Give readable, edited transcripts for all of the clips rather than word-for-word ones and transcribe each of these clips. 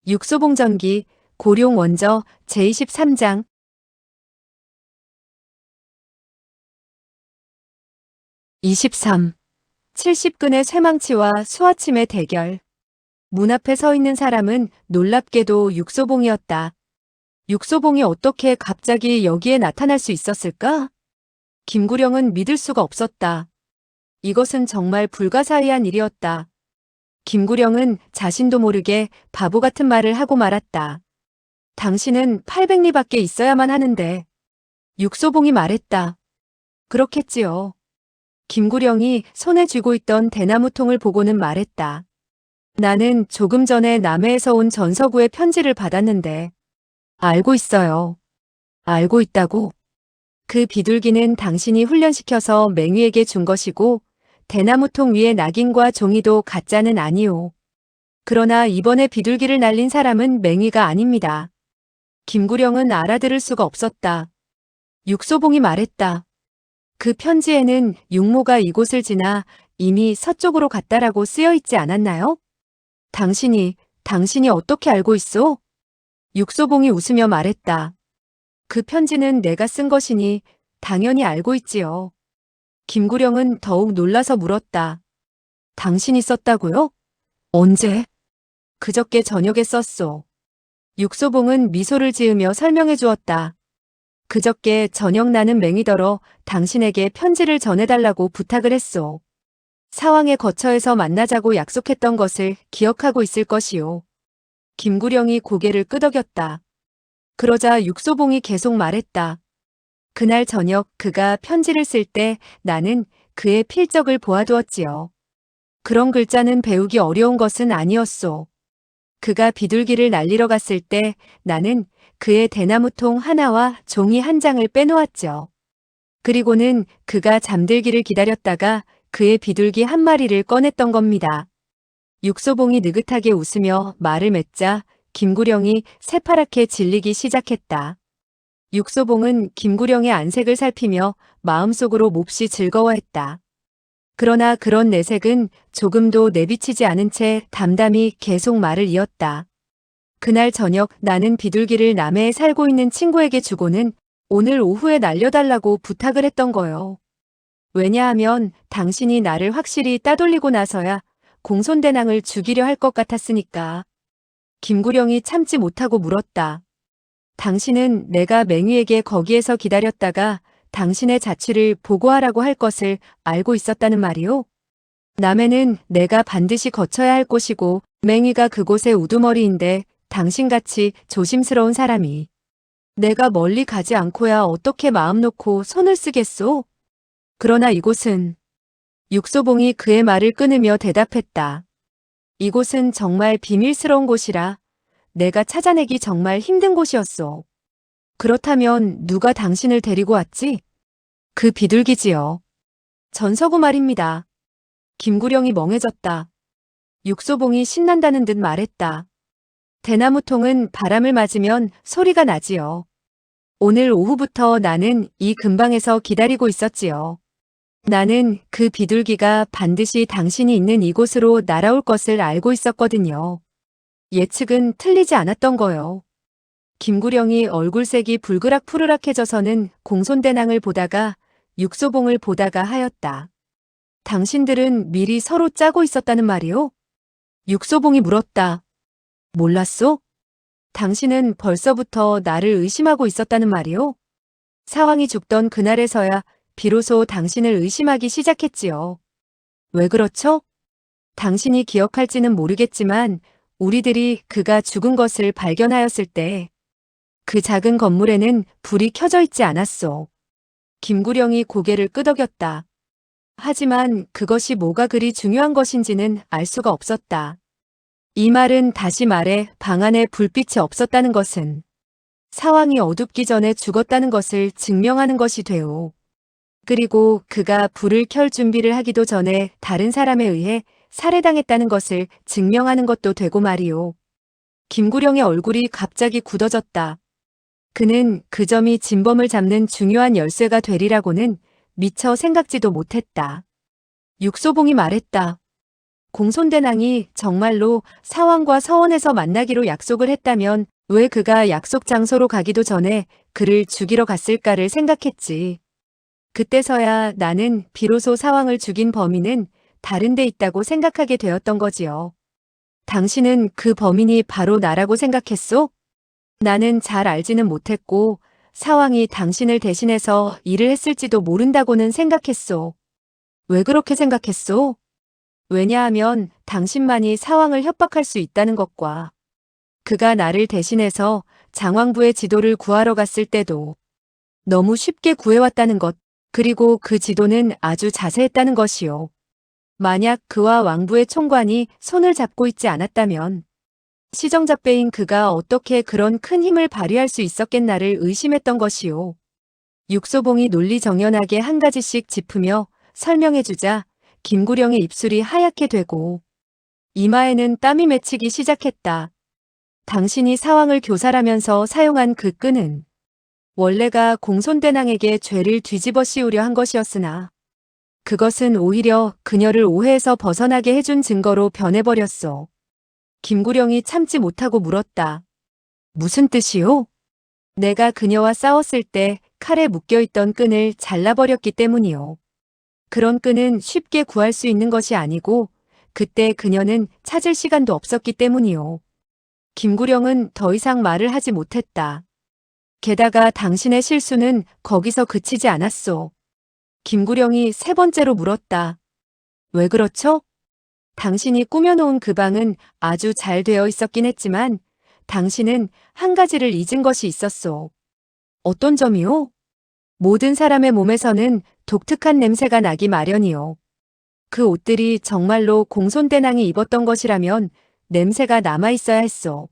육소봉전기, 고룡 원저, 제23장. 23. 70근의 쇠망치와 수아침의 대결. 문 앞에 서 있는 사람은 놀랍게도 육소봉이었다. 육소봉이 어떻게 갑자기 여기에 나타날 수 있었을까? 김구령은 믿을 수가 없었다. 이것은 정말 불가사의한 일이었다. 김구령은 자신도 모르게 바보 같은 말을 하고 말았다. 당신은 800리밖에 있어야만 하는데. 육소봉이 말했다. 그렇겠지요. 김구령이 손에 쥐고 있던 대나무통을 보고는 말했다. 나는 조금 전에 남해에서 온 전서구의 편지를 받았는데. 알고 있어요. 알고 있다고? 그 비둘기는 당신이 훈련시켜서 맹위에게 준 것이고 대나무통 위에 낙인과 종이도 가짜는 아니오. 그러나 이번에 비둘기를 날린 사람은 맹위가 아닙니다. 김구령은 알아들을 수가 없었다. 육소봉이 말했다. 그 편지에는 육모가 이곳을 지나 이미 서쪽으로 갔다라고 쓰여 있지 않았나요? 당신이 어떻게 알고 있어? 육소봉이 웃으며 말했다. 그 편지는 내가 쓴 것이니 당연히 알고 있지요. 김구령은 더욱 놀라서 물었다. 당신이 썼다고요? 언제? 그저께 저녁에 썼소. 육소봉은 미소를 지으며 설명해 주었다. 그저께 저녁 나는 맹이더러 당신에게 편지를 전해달라고 부탁을 했소. 사왕의 거처에서 만나자고 약속했던 것을 기억하고 있을 것이오. 김구령이 고개를 끄덕였다. 그러자 육소봉이 계속 말했다. 그날 저녁 그가 편지를 쓸 때 나는 그의 필적을 보아두었지요. 그런 글자는 배우기 어려운 것은 아니었소. 그가 비둘기를 날리러 갔을 때 나는 그의 대나무통 하나와 종이 한 장을 빼놓았죠. 그리고는 그가 잠들기를 기다렸다가 그의 비둘기 한 마리를 꺼냈던 겁니다. 육소봉이 느긋하게 웃으며 말을 맺자 김구령이 새파랗게 질리기 시작했다. 육소봉은 김구령의 안색을 살피며 마음속으로 몹시 즐거워했다. 그러나 그런 내색은 조금도 내비치지 않은 채 담담히 계속 말을 이었다. 그날 저녁 나는 비둘기를 남해에 살고 있는 친구에게 주고는 오늘 오후에 날려달라고 부탁을 했던 거요. 왜냐하면 당신이 나를 확실히 따돌리고 나서야 공손대낭을 죽이려 할 것 같았으니까. 김구령이 참지 못하고 물었다. 당신은 내가 맹위에게 거기에서 기다렸다가 당신의 자취를 보고하라고 할 것을 알고 있었다는 말이오? 남해는 내가 반드시 거쳐야 할 곳이고 맹위가 그곳의 우두머리인데 당신같이 조심스러운 사람이 내가 멀리 가지 않고야 어떻게 마음 놓고 손을 쓰겠소? 그러나 이곳은 육소봉이 그의 말을 끊으며 대답했다. 이곳은 정말 비밀스러운 곳이라 내가 찾아내기 정말 힘든 곳이었소. 그렇다면 누가 당신을 데리고 왔지? 그 비둘기지요. 전서구 말입니다. 김구령이 멍해졌다. 육소봉이 신난다는 듯 말했다. 대나무통은 바람을 맞으면 소리가 나지요. 오늘 오후부터 나는 이 근방에서 기다리고 있었지요. 나는 그 비둘기가 반드시 당신이 있는 이곳으로 날아올 것을 알고 있었거든요. 예측은 틀리지 않았던 거요. 김구령이 얼굴색이 불그락푸르락해져서는 공손대낭을 보다가 육소봉을 보다가 하였다. 당신들은 미리 서로 짜고 있었다는 말이오? 육소봉이 물었다. 몰랐소? 당신은 벌써부터 나를 의심하고 있었다는 말이오? 사왕이 죽던 그날에서야 비로소 당신을 의심하기 시작했지요. 왜 그렇죠? 당신이 기억할지는 모르겠지만 우리들이 그가 죽은 것을 발견하였을 때 그 작은 건물에는 불이 켜져 있지 않았소. 김구령이 고개를 끄덕였다. 하지만 그것이 뭐가 그리 중요한 것인지는 알 수가 없었다. 이 말은 다시 말해 방 안에 불빛이 없었다는 것은 사왕이 어둡기 전에 죽었다는 것을 증명하는 것이 되오. 그리고 그가 불을 켤 준비를 하기도 전에 다른 사람에 의해 살해당했다는 것을 증명하는 것도 되고 말이오. 김구령의 얼굴이 갑자기 굳어졌다. 그는 그 점이 진범을 잡는 중요한 열쇠가 되리라고는 미처 생각지도 못했다. 육소봉이 말했다. 공손대낭이 정말로 사왕과 서원에서 만나기로 약속을 했다면 왜 그가 약속 장소로 가기도 전에 그를 죽이러 갔을까를 생각했지. 그때서야 나는 비로소 사왕을 죽인 범인은 다른 데 있다고 생각하게 되었던 거지요. 당신은 그 범인이 바로 나라고 생각했소? 나는 잘 알지는 못했고 사왕이 당신을 대신해서 일을 했을지도 모른다고는 생각했소. 왜 그렇게 생각했소? 왜냐하면 당신만이 사왕을 협박할 수 있다는 것과 그가 나를 대신해서 장왕부의 지도를 구하러 갔을 때도 너무 쉽게 구해왔다는 것, 그리고 그 지도는 아주 자세했다는 것이요. 만약 그와 왕부의 총관이 손을 잡고 있지 않았다면 시정잡배인 그가 어떻게 그런 큰 힘을 발휘할 수 있었겠나를 의심했던 것이요. 육소봉이 논리정연하게 한 가지씩 짚으며 설명해주자 김구령의 입술이 하얗게 되고 이마에는 땀이 맺히기 시작했다. 당신이 사왕을 교살하면서 사용한 그 끈은 원래가 공손대낭에게 죄를 뒤집어 씌우려 한 것이었으나 그것은 오히려 그녀를 오해에서 벗어나게 해준 증거로 변해버렸어. 김구령이 참지 못하고 물었다. 무슨 뜻이요? 내가 그녀와 싸웠을 때 칼에 묶여있던 끈을 잘라버렸기 때문이요. 그런 끈은 쉽게 구할 수 있는 것이 아니고 그때 그녀는 찾을 시간도 없었기 때문이요. 김구령은 더 이상 말을 하지 못했다. 게다가 당신의 실수는 거기서 그치지 않았소. 김구령이 세 번째로 물었다. 왜 그렇죠? 당신이 꾸며놓은 그 방은 아주 잘 되어 있었긴 했지만 당신은 한 가지를 잊은 것이 있었소. 어떤 점이요? 모든 사람의 몸에서는 독특한 냄새가 나기 마련이요. 그 옷들이 정말로 공손대낭이 입었던 것이라면 냄새가 남아있어야 했소.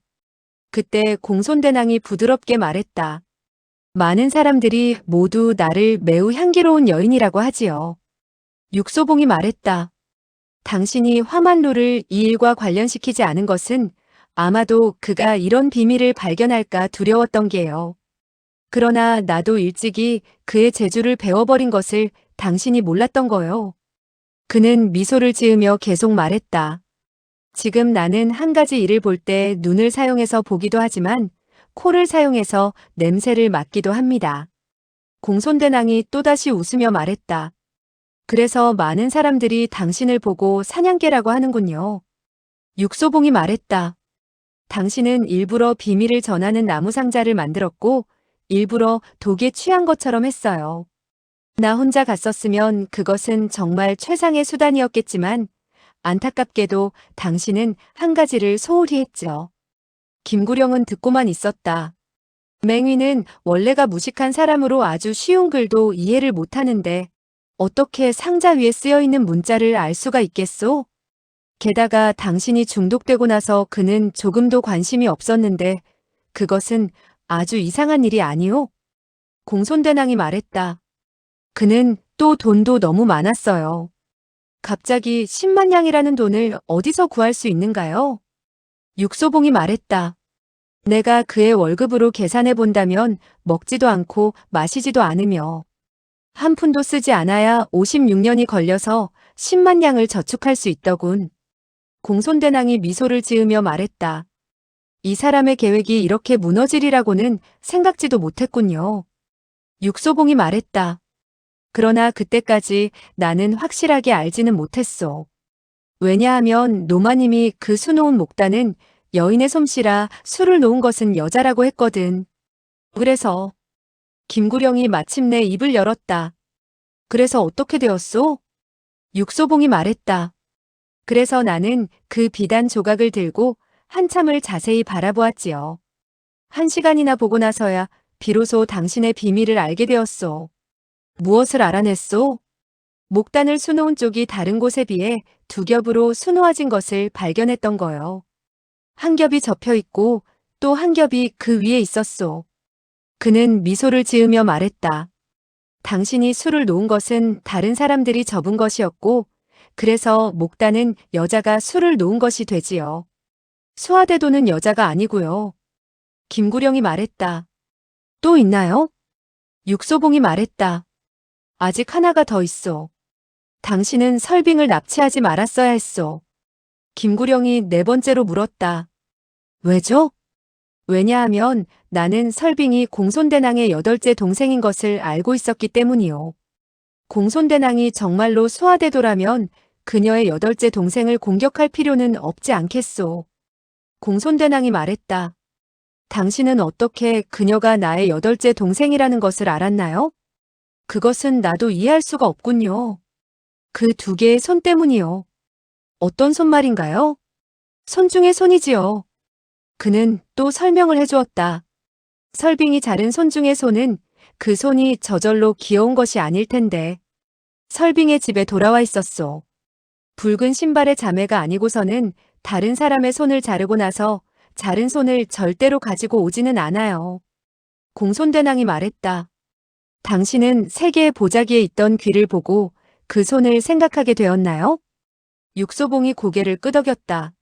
그때 공손대낭이 부드럽게 말했다. 많은 사람들이 모두 나를 매우 향기로운 여인이라고 하지요. 육소봉이 말했다. 당신이 화만루를 이 일과 관련시키지 않은 것은 아마도 그가 이런 비밀을 발견할까 두려웠던 게요. 그러나 나도 일찍이 그의 재주를 배워버린 것을 당신이 몰랐던 거요. 그는 미소를 지으며 계속 말했다. 지금 나는 한 가지 일을 볼 때 눈을 사용해서 보기도 하지만 코를 사용해서 냄새를 맡기도 합니다. 공손대낭이 또다시 웃으며 말했다. 그래서 많은 사람들이 당신을 보고 사냥개라고 하는군요. 육소봉이 말했다. 당신은 일부러 비밀을 전하는 나무 상자를 만들었고 일부러 독에 취한 것처럼 했어요. 나 혼자 갔었으면 그것은 정말 최상의 수단이었겠지만 안타깝게도 당신은 한 가지를 소홀히 했죠. 김구령은 듣고만 있었다. 맹위는 원래가 무식한 사람으로 아주 쉬운 글도 이해를 못하는데 어떻게 상자 위에 쓰여있는 문자를 알 수가 있겠소? 게다가 당신이 중독되고 나서 그는 조금도 관심이 없었는데 그것은 아주 이상한 일이 아니오? 공손대낭이 말했다. 그는 또 돈도 너무 많았어요. 갑자기 10만 양이라는 돈을 어디서 구할 수 있는가요? 육소봉이 말했다. 내가 그의 월급으로 계산해 본다면 먹지도 않고 마시지도 않으며 한 푼도 쓰지 않아야 56년이 걸려서 10만 양을 저축할 수 있더군. 공손대낭이 미소를 지으며 말했다. 이 사람의 계획이 이렇게 무너지리라고는 생각지도 못했군요. 육소봉이 말했다. 그러나 그때까지 나는 확실하게 알지는 못했어. 왜냐하면 노마님이 그 수놓은 목단은 여인의 솜씨라 술을 놓은 것은 여자라고 했거든. 그래서 김구령이 마침내 입을 열었다. 그래서 어떻게 되었소? 육소봉이 말했다. 그래서 나는 그 비단 조각을 들고 한참을 자세히 바라보았지요. 1시간이나 보고 나서야 비로소 당신의 비밀을 알게 되었소. 무엇을 알아냈소? 목단을 수놓은 쪽이 다른 곳에 비해 두 겹으로 수놓아진 것을 발견했던 거요. 한 겹이 접혀 있고 또 한 겹이 그 위에 있었소. 그는 미소를 지으며 말했다. 당신이 술을 놓은 것은 다른 사람들이 접은 것이었고 그래서 목단은 여자가 술을 놓은 것이 되지요. 수하대도는 여자가 아니고요. 김구령이 말했다. 또 있나요? 육소봉이 말했다. 아직 하나가 더 있어. 당신은 설빙을 납치하지 말았어야 했소. 김구령이 네 번째로 물었다. 왜죠? 왜냐하면 나는 설빙이 공손대낭의 여덟째 동생인 것을 알고 있었기 때문이요. 공손대낭이 정말로 수하대도라면 그녀의 여덟째 동생을 공격할 필요는 없지 않겠소. 공손대낭이 말했다. 당신은 어떻게 그녀가 나의 여덟째 동생이라는 것을 알았나요? 그것은 나도 이해할 수가 없군요. 그 두 개의 손 때문이요. 어떤 손 말인가요? 손 중에 손이지요. 그는 또 설명을 해주었다. 설빙이 자른 손 중의 손은 그 손이 저절로 귀여운 것이 아닐 텐데. 설빙의 집에 돌아와 있었소. 붉은 신발의 자매가 아니고서는 다른 사람의 손을 자르고 나서 자른 손을 절대로 가지고 오지는 않아요. 공손대낭이 말했다. 당신은 세계의 보자기에 있던 귀를 보고 그 손을 생각하게 되었나요? 육소봉이 고개를 끄덕였다.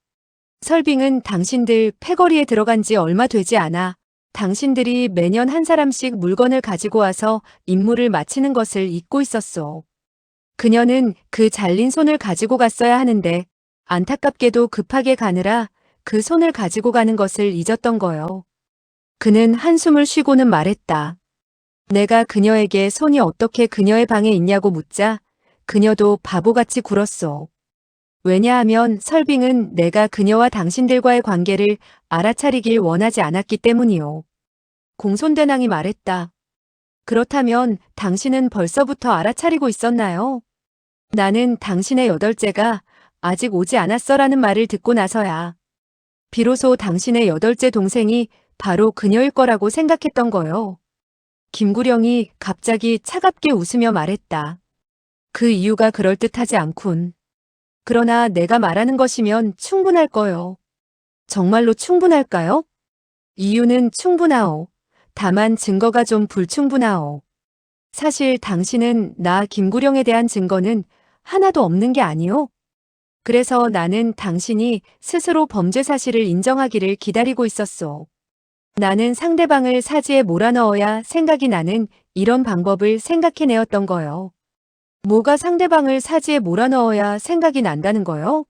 설빙은 당신들 패거리에 들어간 지 얼마 되지 않아 당신들이 매년 한 사람씩 물건을 가지고 와서 임무를 마치는 것을 잊고 있었소. 그녀는 그 잘린 손을 가지고 갔어야 하는데 안타깝게도 급하게 가느라 그 손을 가지고 가는 것을 잊었던 거요. 그는 한숨을 쉬고는 말했다. 내가 그녀에게 손이 어떻게 그녀의 방에 있냐고 묻자 그녀도 바보같이 굴었소. 왜냐하면 설빙은 내가 그녀와 당신들과의 관계를 알아차리길 원하지 않았기 때문이요. 공손대낭이 말했다. 그렇다면 당신은 벌써부터 알아차리고 있었나요? 나는 당신의 여덟째가 아직 오지 않았어라는 말을 듣고 나서야 비로소 당신의 여덟째 동생이 바로 그녀일 거라고 생각했던 거요. 김구령이 갑자기 차갑게 웃으며 말했다. 그 이유가 그럴듯하지 않군. 그러나 내가 말하는 것이면 충분할 거요. 정말로 충분할까요? 이유는 충분하오. 다만 증거가 좀 불충분하오. 사실 당신은 나 김구령에 대한 증거는 하나도 없는 게 아니오. 그래서 나는 당신이 스스로 범죄 사실을 인정하기를 기다리고 있었소. 나는 상대방을 사지에 몰아넣어야 생각이 나는 이런 방법을 생각해내었던 거요. 뭐가 상대방을 사지에 몰아넣어야 생각이 난다는 거요?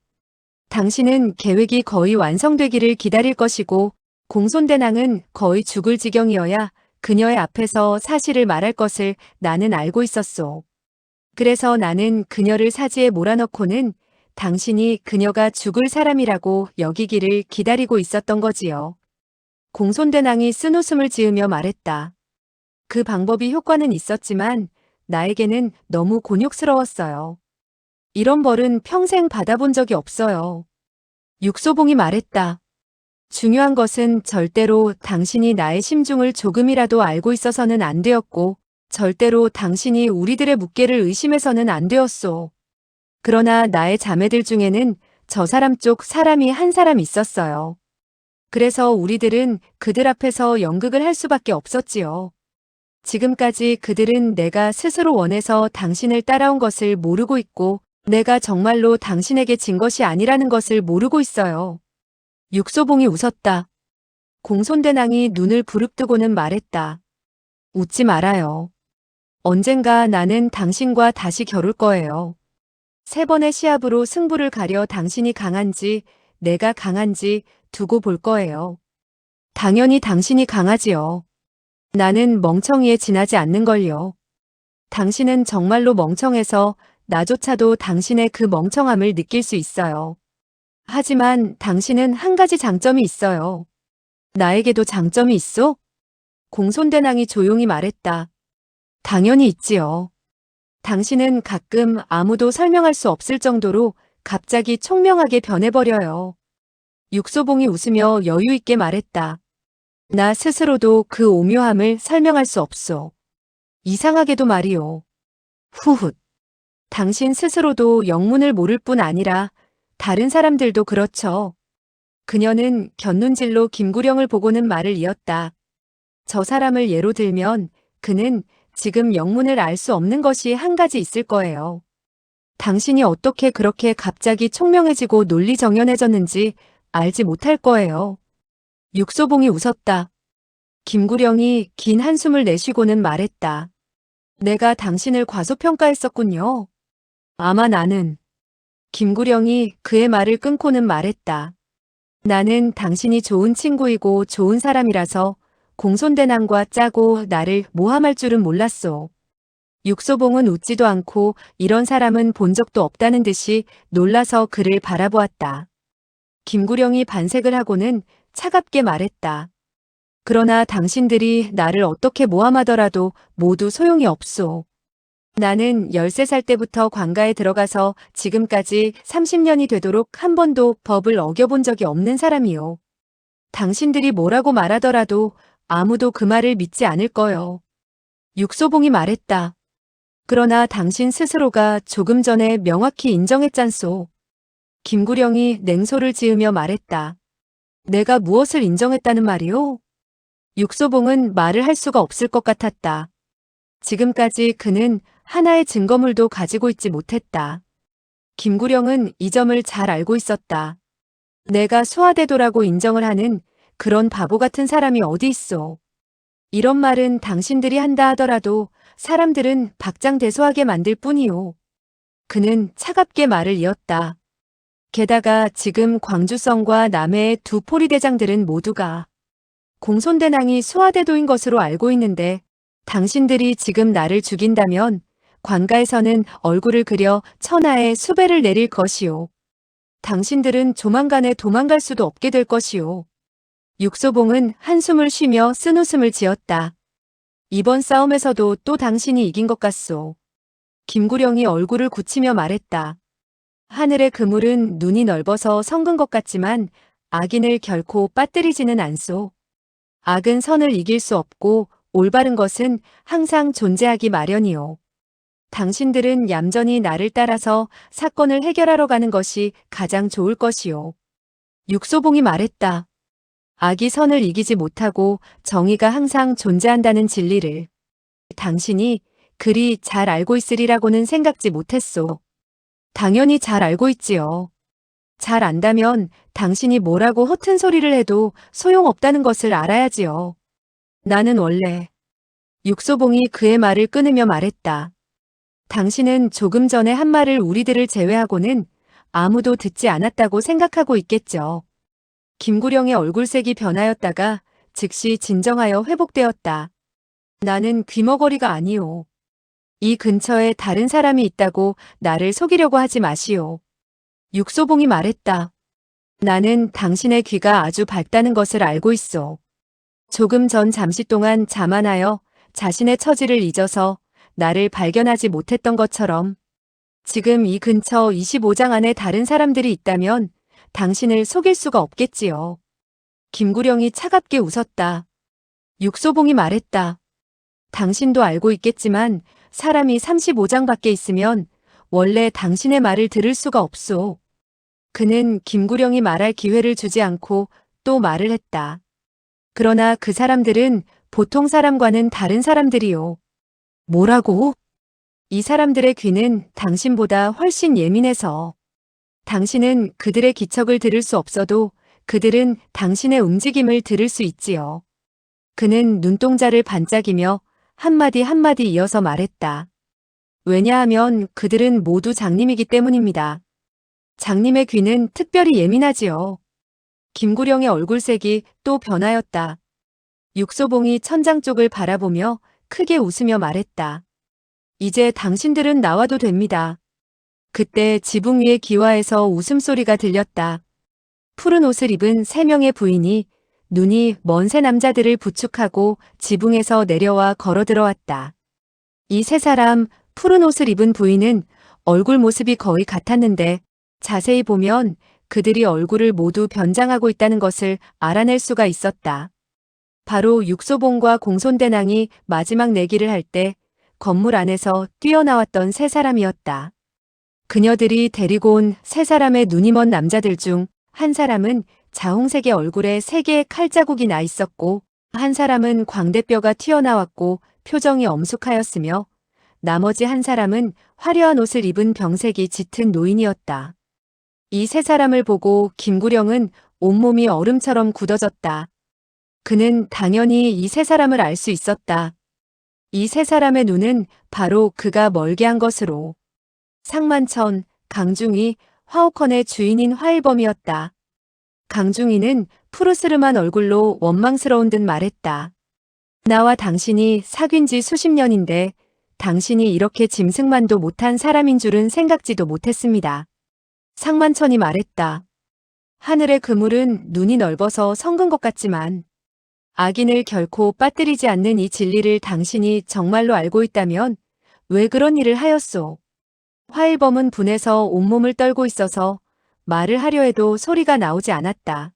당신은 계획이 거의 완성되기를 기다릴 것이고 공손대낭은 거의 죽을 지경이어야 그녀의 앞에서 사실을 말할 것을 나는 알고 있었소. 그래서 나는 그녀를 사지에 몰아넣고는 당신이 그녀가 죽을 사람이라고 여기기를 기다리고 있었던 거지요. 공손대낭이 쓴웃음을 지으며 말했다. 그 방법이 효과는 있었지만 나에게는 너무 곤욕스러웠어요. 이런 벌은 평생 받아본 적이 없어요. 육소봉이 말했다. 중요한 것은 절대로 당신이 나의 심중을 조금이라도 알고 있어서는 안 되었고 절대로 당신이 우리들의 묵계를 의심해서는 안 되었소. 그러나 나의 자매들 중에는 저 사람 쪽 사람이 한 사람 있었어요. 그래서 우리들은 그들 앞에서 연극을 할 수밖에 없었지요. 지금까지 그들은 내가 스스로 원해서 당신을 따라온 것을 모르고 있고 내가 정말로 당신에게 진 것이 아니라는 것을 모르고 있어요. 육소봉이 웃었다. 공손대낭이 눈을 부릅뜨고는 말했다. 웃지 말아요. 언젠가 나는 당신과 다시 겨룰 거예요. 3번의 시합으로 승부를 가려 당신이 강한지 내가 강한지 두고 볼 거예요. 당연히 당신이 강하지요. 나는 멍청이에 지나지 않는걸요. 당신은 정말로 멍청해서 나조차도 당신의 그 멍청함을 느낄 수 있어요. 하지만 당신은 한 가지 장점이 있어요. 나에게도 장점이 있어? 공손대낭이 조용히 말했다. 당연히 있지요. 당신은 가끔 아무도 설명할 수 없을 정도로 갑자기 총명하게 변해버려요. 육소봉이 웃으며 여유 있게 말했다. 나 스스로도 그 오묘함을 설명할 수 없소. 이상하게도 말이오. 후훗. 당신 스스로도 영문을 모를 뿐 아니라 다른 사람들도 그렇죠. 그녀는 곁눈질로 김구령을 보고는 말을 이었다. 저 사람을 예로 들면 그는 지금 영문을 알 수 없는 것이 한 가지 있을 거예요. 당신이 어떻게 그렇게 갑자기 총명해지고 논리정연해졌는지 알지 못할 거예요. 육소봉이 웃었다. 김구령이 긴 한숨을 내쉬고는 말했다. 내가 당신을 과소평가했었군요. 아마 나는 김구령이 그의 말을 끊고는 말했다. 나는 당신이 좋은 친구이고 좋은 사람이라서 공손대남과 짜고 나를 모함할 줄은 몰랐소. 육소봉은 웃지도 않고 이런 사람은 본 적도 없다는 듯이 놀라서 그를 바라보았다. 김구령이 반색을 하고는 차갑게 말했다. 그러나 당신들이 나를 어떻게 모함하더라도 모두 소용이 없소. 나는 13살 때부터 관가에 들어가서 지금까지 30년이 되도록 한 번도 법을 어겨본 적이 없는 사람이요. 당신들이 뭐라고 말하더라도 아무도 그 말을 믿지 않을 거요. 육소봉이 말했다. 그러나 당신 스스로가 조금 전에 명확히 인정했잖소. 김구령이 냉소를 지으며 말했다. 내가 무엇을 인정했다는 말이오? 육소봉은 말을 할 수가 없을 것 같았다. 지금까지 그는 하나의 증거물도 가지고 있지 못했다. 김구령은 이 점을 잘 알고 있었다. 내가 수하대도라고 인정을 하는 그런 바보 같은 사람이 어디 있어. 이런 말은 당신들이 한다 하더라도 사람들은 박장대소하게 만들 뿐이요. 그는 차갑게 말을 이었다. 게다가 지금 광주성과 남해의 두 포리대장들은 모두가 공손대낭이 수하대도인 것으로 알고 있는데 당신들이 지금 나를 죽인다면 관가에서는 얼굴을 그려 천하에 수배를 내릴 것이요. 당신들은 조만간에 도망갈 수도 없게 될 것이요. 육소봉은 한숨을 쉬며 쓴웃음을 지었다. 이번 싸움에서도 또 당신이 이긴 것 같소. 김구령이 얼굴을 굳히며 말했다. 하늘의 그물은 눈이 넓어서 성근 것 같지만 악인을 결코 빠뜨리지는 않소. 악은 선을 이길 수 없고 올바른 것은 항상 존재하기 마련이요. 당신들은 얌전히 나를 따라서 사건을 해결하러 가는 것이 가장 좋을 것이요. 육소봉이 말했다. 악이 선을 이기지 못하고 정의가 항상 존재한다는 진리를 당신이 그리 잘 알고 있으리라고는 생각지 못했소. 당연히 잘 알고 있지요. 잘 안다면 당신이 뭐라고 허튼 소리를 해도 소용없다는 것을 알아야지요. 나는 원래 육소봉이 그의 말을 끊으며 말했다. 당신은 조금 전에 한 말을 우리들을 제외하고는 아무도 듣지 않았다고 생각하고 있겠죠. 김구령의 얼굴색이 변하였다가 즉시 진정하여 회복되었다. 나는 귀머거리가 아니오. 이 근처에 다른 사람이 있다고 나를 속이려고 하지 마시오. 육소봉이 말했다. 나는 당신의 귀가 아주 밝다는 것을 알고 있어. 조금 전 잠시 동안 자만하여 자신의 처지를 잊어서 나를 발견하지 못했던 것처럼 지금 이 근처 25장 안에 다른 사람들이 있다면 당신을 속일 수가 없겠지요. 김구령이 차갑게 웃었다. 육소봉이 말했다. 당신도 알고 있겠지만 사람이 35장 밖에 있으면 원래 당신의 말을 들을 수가 없소. 그는 김구령이 말할 기회를 주지 않고 또 말을 했다. 그러나 그 사람들은 보통 사람과는 다른 사람들이요. 뭐라고? 이 사람들의 귀는 당신보다 훨씬 예민해서 당신은 그들의 기척을 들을 수 없어도 그들은 당신의 움직임을 들을 수 있지요. 그는 눈동자를 반짝이며 한마디 한마디 이어서 말했다. 왜냐하면 그들은 모두 장님이기 때문입니다. 장님의 귀는 특별히 예민하지요. 김구령의 얼굴색이 또 변하였다. 육소봉이 천장 쪽을 바라보며 크게 웃으며 말했다. 이제 당신들은 나와도 됩니다. 그때 지붕 위의 기와에서 웃음소리가 들렸다. 푸른 옷을 입은 3명의 부인이 눈이 먼 세 남자들을 부축하고 지붕에서 내려와 걸어 들어왔다. 이 세 사람 푸른 옷을 입은 부인은 얼굴 모습이 거의 같았는데 자세히 보면 그들이 얼굴을 모두 변장하고 있다는 것을 알아낼 수가 있었다. 바로 육소봉과 공손대낭이 마지막 내기를 할 때 건물 안에서 뛰어나왔던 세 사람이었다. 그녀들이 데리고 온 세 사람의 눈이 먼 남자들 중 한 사람은 자홍색의 얼굴에 3개의 칼자국이 나 있었고 한 사람은 광대뼈가 튀어나왔고 표정이 엄숙하였으며 나머지 한 사람은 화려한 옷을 입은 병색이 짙은 노인이었다. 이 세 사람을 보고 김구령은 온몸이 얼음처럼 굳어졌다. 그는 당연히 이 세 사람을 알 수 있었다. 이 세 사람의 눈은 바로 그가 멀게 한 것으로 상만천, 강중이, 화호컨의 주인인 화일범이었다. 강중이는 푸르스름한 얼굴로 원망스러운 듯 말했다. 나와 당신이 사귄 지 수십 년인데 당신이 이렇게 짐승만도 못한 사람인 줄은 생각지도 못했습니다. 상만천이 말했다. 하늘의 그물은 눈이 넓어서 성근 것 같지만 악인을 결코 빠뜨리지 않는 이 진리를 당신이 정말로 알고 있다면 왜 그런 일을 하였소? 화일범은 분해서 온몸을 떨고 있어서 말을 하려 해도 소리가 나오지 않았다.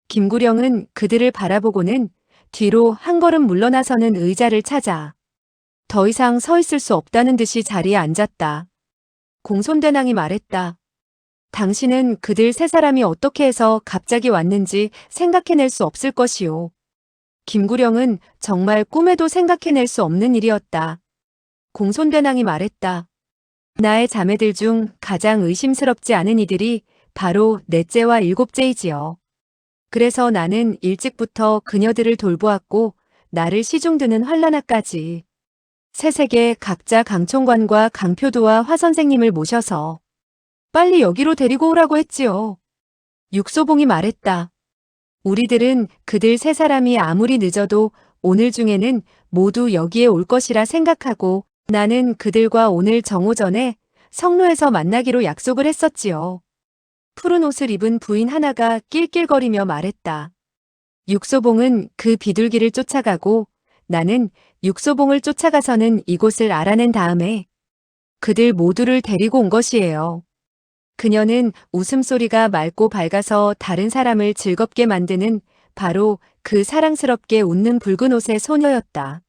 김구령은 그들을 바라보고는 뒤로 한 걸음 물러나서는 의자를 찾아 더 이상 서 있을 수 없다는 듯이 자리에 앉았다. 공손대낭이 말했다. 당신은 그들 세 사람이 어떻게 해서 갑자기 왔는지 생각해낼 수 없을 것이오. 김구령은 정말 꿈에도 생각해낼 수 없는 일이었다. 공손대낭이 말했다. 나의 자매들 중 가장 의심스럽지 않은 이들이 바로 넷째와 일곱째이지요. 그래서 나는 일찍부터 그녀들을 돌보았고 나를 시중드는 환란아까지 새세계 각자 강총관과 강표두와 화선생님을 모셔서 빨리 여기로 데리고 오라고 했지요. 육소봉이 말했다. 우리들은 그들 세 사람이 아무리 늦어도 오늘 중에는 모두 여기에 올 것이라 생각하고 나는 그들과 오늘 정오전에 성로에서 만나기로 약속을 했었지요. 푸른 옷을 입은 부인 하나가 낄낄거리며 말했다. 육소봉은 그 비둘기를 쫓아가고 나는 육소봉을 쫓아가서는 이곳을 알아낸 다음에 그들 모두를 데리고 온 것이에요. 그녀는 웃음소리가 맑고 밝아서 다른 사람을 즐겁게 만드는 바로 그 사랑스럽게 웃는 붉은 옷의 소녀였다.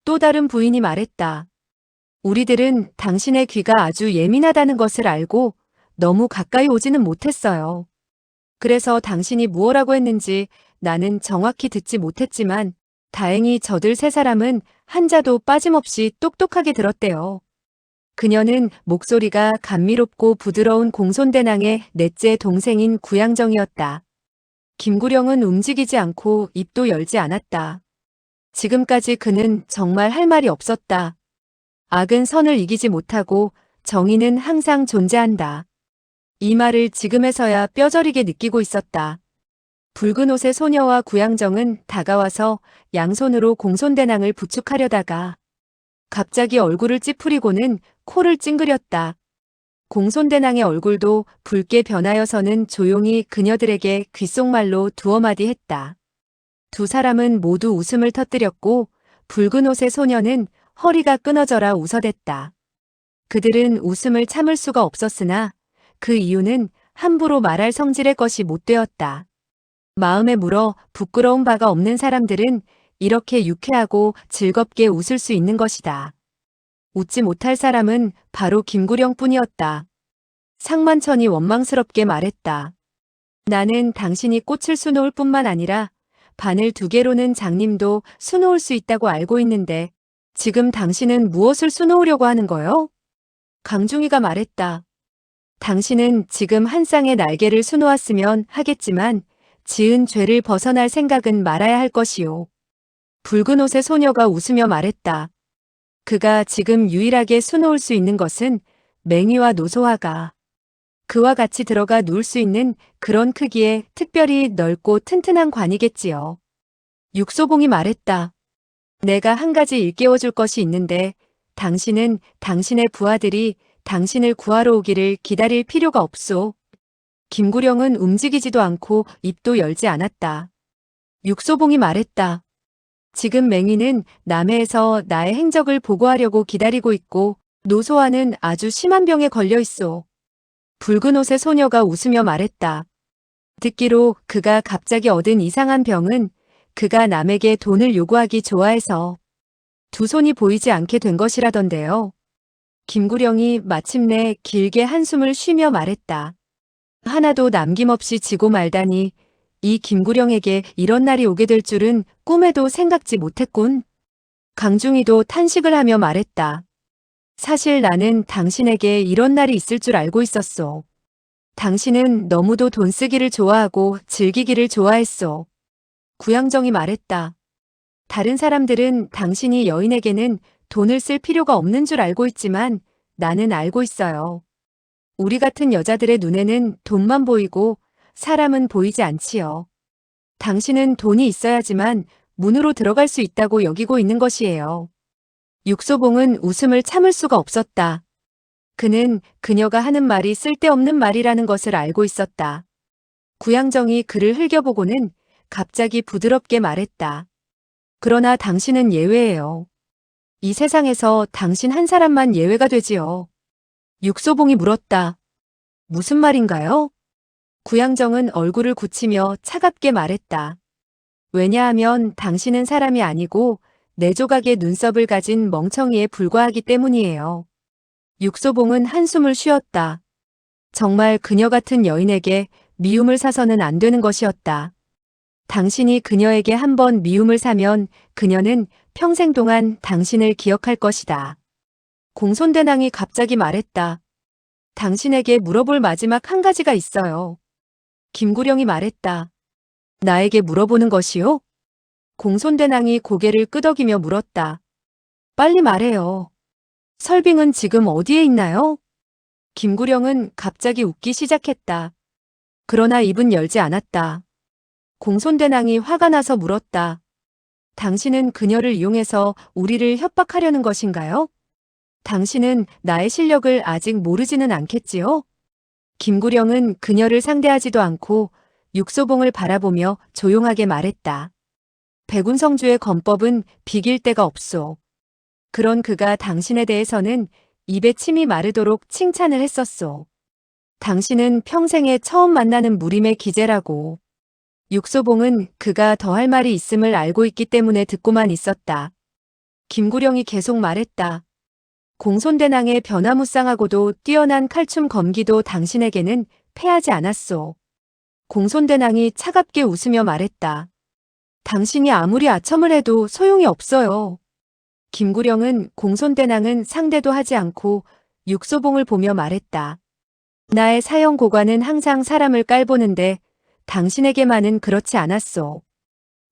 또 다른 부인이 말했다. 우리들은 당신의 귀가 아주 예민하다는 것을 알고 너무 가까이 오지는 못했어요. 그래서 당신이 무엇라고 했는지 나는 정확히 듣지 못했지만 다행히 저들 세 사람은 한자도 빠짐없이 똑똑하게 들었대요. 그녀는 목소리가 감미롭고 부드러운 공손대낭의 넷째 동생인 구양정이었다. 김구령은 움직이지 않고 입도 열지 않았다. 지금까지 그는 정말 할 말이 없었다. 악은 선을 이기지 못하고 정의는 항상 존재한다. 이 말을 지금에서야 뼈저리게 느끼고 있었다. 붉은 옷의 소녀와 구양정은 다가와서 양손으로 공손대낭을 부축하려다가 갑자기 얼굴을 찌푸리고는 코를 찡그렸다. 공손대낭의 얼굴도 붉게 변하여서는 조용히 그녀들에게 귓속말로 두어 마디 했다. 두 사람은 모두 웃음을 터뜨렸고 붉은 옷의 소녀는 허리가 끊어져라 웃어댔다. 그들은 웃음을 참을 수가 없었으나 그 이유는 함부로 말할 성질의 것이 못 되었다. 마음에 물어 부끄러운 바가 없는 사람들은 이렇게 유쾌하고 즐겁게 웃을 수 있는 것이다. 웃지 못할 사람은 바로 김구령뿐이었다. 상만천이 원망스럽게 말했다. 나는 당신이 꽃을 수놓을 뿐만 아니라 바늘 2개로는 장님도 수놓을 수 있다고 알고 있는데 지금 당신은 무엇을 수놓으려고 하는 거요? 강중이가 말했다. 당신은 지금 한 쌍의 날개를 수놓았으면 하겠지만 지은 죄를 벗어날 생각은 말아야 할 것이요. 붉은 옷의 소녀가 웃으며 말했다. 그가 지금 유일하게 수놓을 수 있는 것은 맹이와 노소화가 그와 같이 들어가 누울 수 있는 그런 크기의 특별히 넓고 튼튼한 관이겠지요. 육소봉이 말했다. 내가 한 가지 일깨워줄 것이 있는데 당신은 당신의 부하들이 당신을 구하러 오기를 기다릴 필요가 없소. 김구령은 움직이지도 않고 입도 열지 않았다. 육소봉이 말했다. 지금 맹이는 남해에서 나의 행적을 보고하려고 기다리고 있고 노소화는 아주 심한 병에 걸려 있소. 붉은 옷의 소녀가 웃으며 말했다. 듣기로 그가 갑자기 얻은 이상한 병은 그가 남에게 돈을 요구하기 좋아해서 두 손이 보이지 않게 된 것이라던데요. 김구령이 마침내 길게 한숨을 쉬며 말했다. 하나도 남김없이 지고 말다니 이 김구령에게 이런 날이 오게 될 줄은 꿈에도 생각지 못했군. 강중이도 탄식을 하며 말했다. 사실 나는 당신에게 이런 날이 있을 줄 알고 있었소. 당신은 너무도 돈 쓰기를 좋아하고 즐기기를 좋아했소. 구양정이 말했다. 다른 사람들은 당신이 여인에게는 돈을 쓸 필요가 없는 줄 알고 있지만 나는 알고 있어요. 우리 같은 여자들의 눈에는 돈만 보이고 사람은 보이지 않지요. 당신은 돈이 있어야지만 문으로 들어갈 수 있다고 여기고 있는 것이에요. 육소봉은 웃음을 참을 수가 없었다. 그는 그녀가 하는 말이 쓸데없는 말이라는 것을 알고 있었다. 구양정이 그를 흘겨보고는 갑자기 부드럽게 말했다. 그러나 당신은 예외예요. 이 세상에서 당신 한 사람만 예외가 되지요. 육소봉이 물었다. 무슨 말인가요? 구양정은 얼굴을 굳히며 차갑게 말했다. 왜냐하면 당신은 사람이 아니고 네 조각의 눈썹을 가진 멍청이에 불과하기 때문이에요. 육소봉은 한숨을 쉬었다. 정말 그녀 같은 여인에게 미움을 사서는 안 되는 것이었다. 당신이 그녀에게 한번 미움을 사면 그녀는 평생 동안 당신을 기억할 것이다. 공손대낭이 갑자기 말했다. 당신에게 물어볼 마지막 한 가지가 있어요. 김구령이 말했다. 나에게 물어보는 것이요? 공손대낭이 고개를 끄덕이며 물었다. 빨리 말해요. 설빙은 지금 어디에 있나요? 김구령은 갑자기 웃기 시작했다. 그러나 입은 열지 않았다. 공손대낭이 화가 나서 물었다. 당신은 그녀를 이용해서 우리를 협박하려는 것인가요? 당신은 나의 실력을 아직 모르지는 않겠지요? 김구령은 그녀를 상대하지도 않고 육소봉을 바라보며 조용하게 말했다. 백운성주의 권법은 비길 데가 없소. 그런 그가 당신에 대해서는 입에 침이 마르도록 칭찬을 했었소. 당신은 평생에 처음 만나는 무림의 기재라고. 육소봉은 그가 더 할 말이 있음을 알고 있기 때문에 듣고만 있었다. 김구령이 계속 말했다. 공손대낭의 변화무쌍하고도 뛰어난 칼춤 검기도 당신에게는 패하지 않았소. 공손대낭이 차갑게 웃으며 말했다. 당신이 아무리 아첨을 해도 소용이 없어요. 김구령은 공손대낭은 상대도 하지 않고 육소봉을 보며 말했다. 나의 사형고관은 항상 사람을 깔보는데 당신에게만은 그렇지 않았소.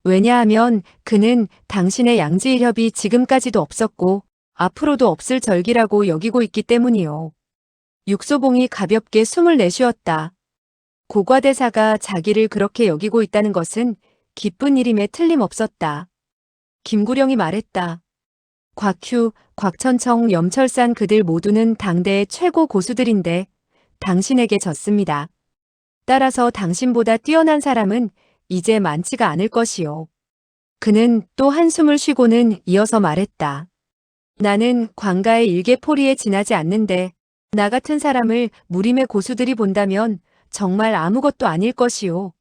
왜냐하면 그는 당신의 양지일협이 지금까지도 없었고 앞으로도 없을 절기라고 여기고 있기 때문이요. 육소봉이 가볍게 숨을 내쉬었다. 고과대사가 자기를 그렇게 여기고 있다는 것은 기쁜 일임에 틀림없었다. 김구령이 말했다. 곽휴, 곽천청, 염철산 그들 모두는 당대의 최고 고수들인데 당신에게 졌습니다. 따라서 당신보다 뛰어난 사람은 이제 많지가 않을 것이요. 그는 또 한숨을 쉬고는 이어서 말했다. 나는 관가의 일개포리에 지나지 않는데 나 같은 사람을 무림의 고수들이 본다면 정말 아무것도 아닐 것이요.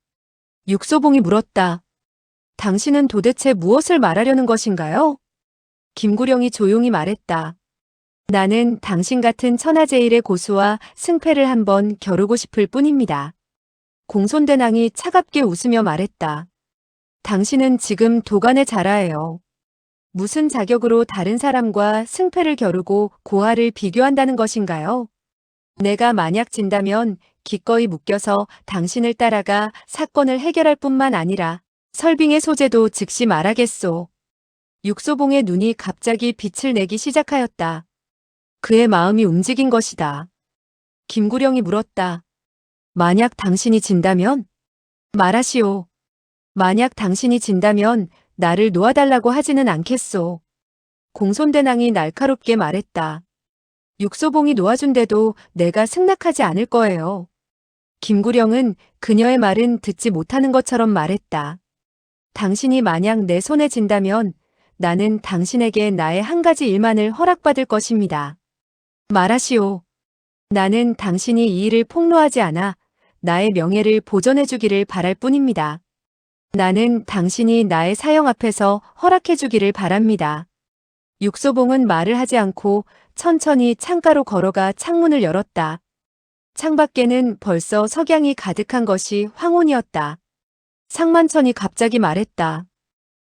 육소봉이 물었다. 당신은 도대체 무엇을 말하려는 것인가요? 김구령이 조용히 말했다. 나는 당신 같은 천하제일의 고수와 승패를 한번 겨루고 싶을 뿐입니다. 공손대낭이 차갑게 웃으며 말했다. 당신은 지금 도간의 자라예요. 무슨 자격으로 다른 사람과 승패를 겨루고 고하를 비교한다는 것인가요? 내가 만약 진다면 기꺼이 묶여서 당신을 따라가 사건을 해결할 뿐만 아니라 설빙의 소재도 즉시 말하겠소. 육소봉의 눈이 갑자기 빛을 내기 시작하였다. 그의 마음이 움직인 것이다. 김구령이 물었다. 만약 당신이 진다면? 말하시오. 만약 당신이 진다면 나를 놓아달라고 하지는 않겠소. 공손대낭이 날카롭게 말했다. 육소봉이 놓아준대도 내가 승낙하지 않을 거예요. 김구령은 그녀의 말은 듣지 못하는 것처럼 말했다. 당신이 만약 내 손에 진다면 나는 당신에게 나의 한 가지 일만을 허락받을 것입니다. 말하시오. 나는 당신이 이 일을 폭로하지 않아 나의 명예를 보전해주기를 바랄 뿐입니다. 나는 당신이 나의 사형 앞에서 허락해주기를 바랍니다. 육소봉은 말을 하지 않고 천천히 창가로 걸어가 창문을 열었다. 창밖에는 벌써 석양이 가득한 것이 황혼이었다. 상만천이 갑자기 말했다.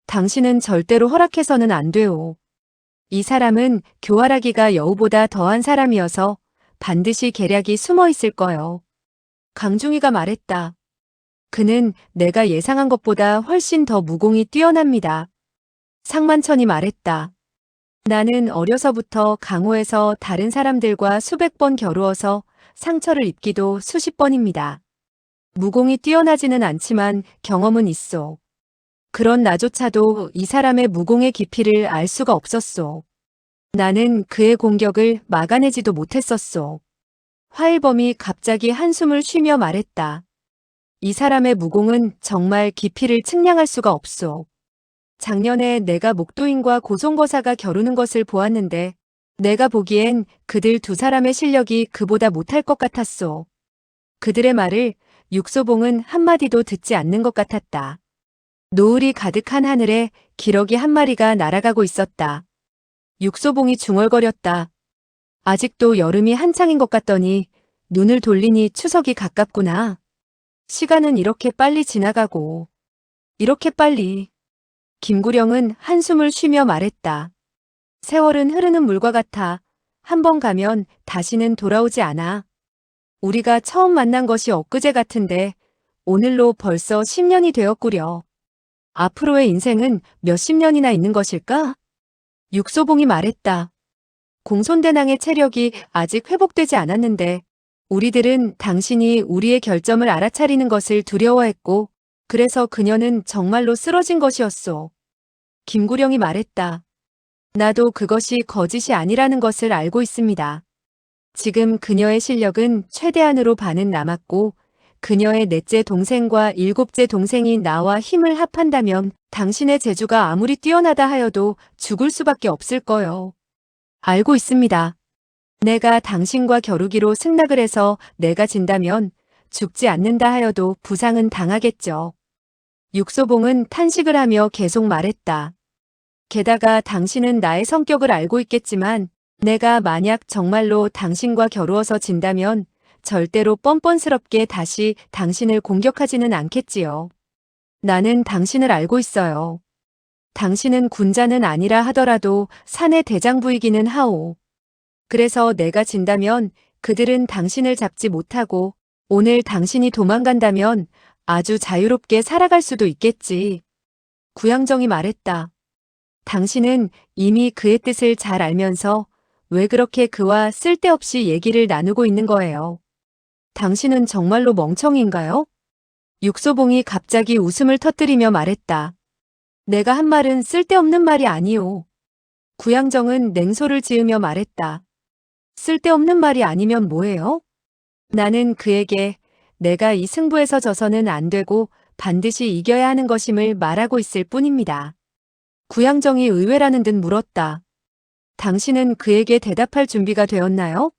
당신은 절대로 허락해서는 안 돼요. 이 사람은 교활하기가 여우보다 더한 사람이어서 반드시 계략이 숨어 있을 거요. 강중이가 말했다. 그는 내가 예상한 것보다 훨씬 더 무공이 뛰어납니다. 상만천이 말했다. 나는 어려서부터 강호에서 다른 사람들과 수백 번 겨루어서 상처를 입기도 수십 번입니다. 무공이 뛰어나지는 않지만 경험은 있어. 그런 나조차도 이 사람의 무공의 깊이를 알 수가 없었소. 나는 그의 공격을 막아내지도 못했었소. 화일범이 갑자기 한숨을 쉬며 말했다. 이 사람의 무공은 정말 깊이를 측량할 수가 없소. 작년에 내가 목도인과 고송거사가 겨루는 것을 보았는데 내가 보기엔 그들 두 사람의 실력이 그보다 못할 것 같았소. 그들의 말을 육소봉은 한마디도 듣지 않는 것 같았다. 노을이 가득한 하늘에 기러기 한 마리가 날아가고 있었다. 육소봉이 중얼거렸다. 아직도 여름이 한창인 것 같더니 눈을 돌리니 추석이 가깝구나. 시간은 이렇게 빨리 지나가고. 이렇게 빨리. 김구령은 한숨을 쉬며 말했다. 세월은 흐르는 물과 같아. 한 번 가면 다시는 돌아오지 않아. 우리가 처음 만난 것이 엊그제 같은데 오늘로 벌써 10년이 되었구려. 앞으로의 인생은 몇십 년이나 있는 것일까? 육소봉이 말했다. 공손대낭의 체력이 아직 회복되지 않았는데 우리들은 당신이 우리의 결점을 알아차리는 것을 두려워했고 그래서 그녀는 정말로 쓰러진 것이었소. 김구령이 말했다. 나도 그것이 거짓이 아니라는 것을 알고 있습니다. 지금 그녀의 실력은 최대한으로 반은 남았고 그녀의 넷째 동생과 일곱째 동생이 나와 힘을 합한다면 당신의 재주가 아무리 뛰어나다 하여도 죽을 수밖에 없을 거요. 알고 있습니다. 내가 당신과 겨루기로 승낙을 해서 내가 진다면 죽지 않는다 하여도 부상은 당하겠죠. 육소봉은 탄식을 하며 계속 말했다. 게다가 당신은 나의 성격을 알고 있겠지만 내가 만약 정말로 당신과 겨루어서 진다면 절대로 뻔뻔스럽게 다시 당신을 공격하지는 않겠지요. 나는 당신을 알고 있어요. 당신은 군자는 아니라 하더라도 산의 대장부이기는 하오. 그래서 내가 진다면 그들은 당신을 잡지 못하고 오늘 당신이 도망간다면 아주 자유롭게 살아갈 수도 있겠지. 구양정이 말했다. 당신은 이미 그의 뜻을 잘 알면서 왜 그렇게 그와 쓸데없이 얘기를 나누고 있는 거예요. 당신은 정말로 멍청인가요? 육소봉이 갑자기 웃음을 터뜨리며 말했다. 내가 한 말은 쓸데없는 말이 아니오. 구양정은 냉소를 지으며 말했다. 쓸데없는 말이 아니면 뭐예요? 나는 그에게 내가 이 승부에서 져서는 안 되고 반드시 이겨야 하는 것임을 말하고 있을 뿐입니다. 구양정이 의외라는 듯 물었다. 당신은 그에게 대답할 준비가 되었나요?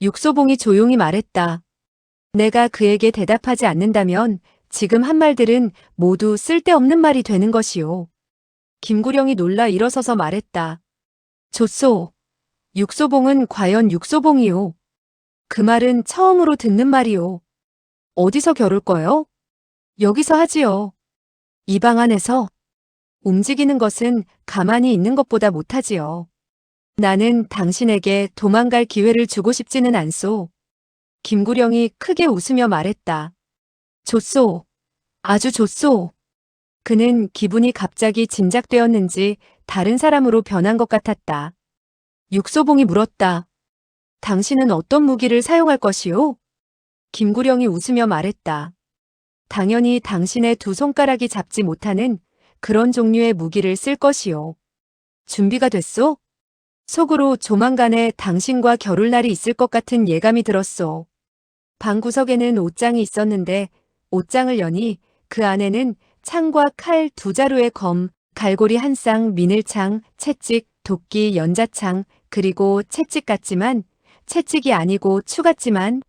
육소봉이 조용히 말했다. 내가 그에게 대답하지 않는다면 지금 한 말들은 모두 쓸데없는 말이 되는 것이오. 김구령이 놀라 일어서서 말했다. 좋소. 육소봉은 과연 육소봉이오. 그 말은 처음으로 듣는 말이오. 어디서 겨룰 거요? 여기서 하지요. 이 방 안에서. 움직이는 것은 가만히 있는 것보다 못하지요. 나는 당신에게 도망갈 기회를 주고 싶지는 않소. 김구령이 크게 웃으며 말했다. 좋소. 아주 좋소. 그는 기분이 갑자기 진작되었는지 다른 사람으로 변한 것 같았다. 육소봉이 물었다. 당신은 어떤 무기를 사용할 것이오? 김구령이 웃으며 말했다. 당연히 당신의 두 손가락이 잡지 못하는 그런 종류의 무기를 쓸 것이오. 준비가 됐소? 속으로 조만간에 당신과 겨룰 날이 있을 것 같은 예감이 들었소. 방구석에는 옷장이 있었는데 옷장을 여니 그 안에는 창과 칼 두 자루의 검, 갈고리 한 쌍, 미늘창, 채찍, 도끼, 연자창, 그리고 채찍 같지만 채찍이 아니고 추 같지만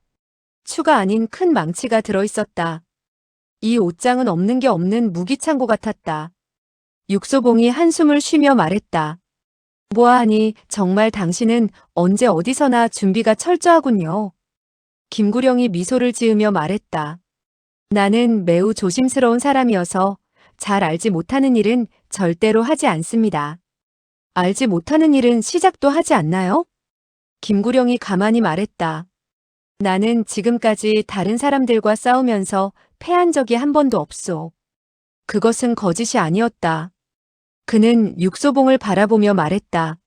추가 아닌 큰 망치가 들어있었다. 이 옷장은 없는 게 없는 무기창고 같았다. 육소봉이 한숨을 쉬며 말했다. 보아하니 정말 당신은 언제 어디서나 준비가 철저하군요. 김구령이 미소를 지으며 말했다. 나는 매우 조심스러운 사람이어서 잘 알지 못하는 일은 절대로 하지 않습니다. 알지 못하는 일은 시작도 하지 않나요? 김구령이 가만히 말했다. 나는 지금까지 다른 사람들과 싸우면서 패한 적이 한 번도 없소. 그것은 거짓이 아니었다. 그는 육소봉을 바라보며 말했다.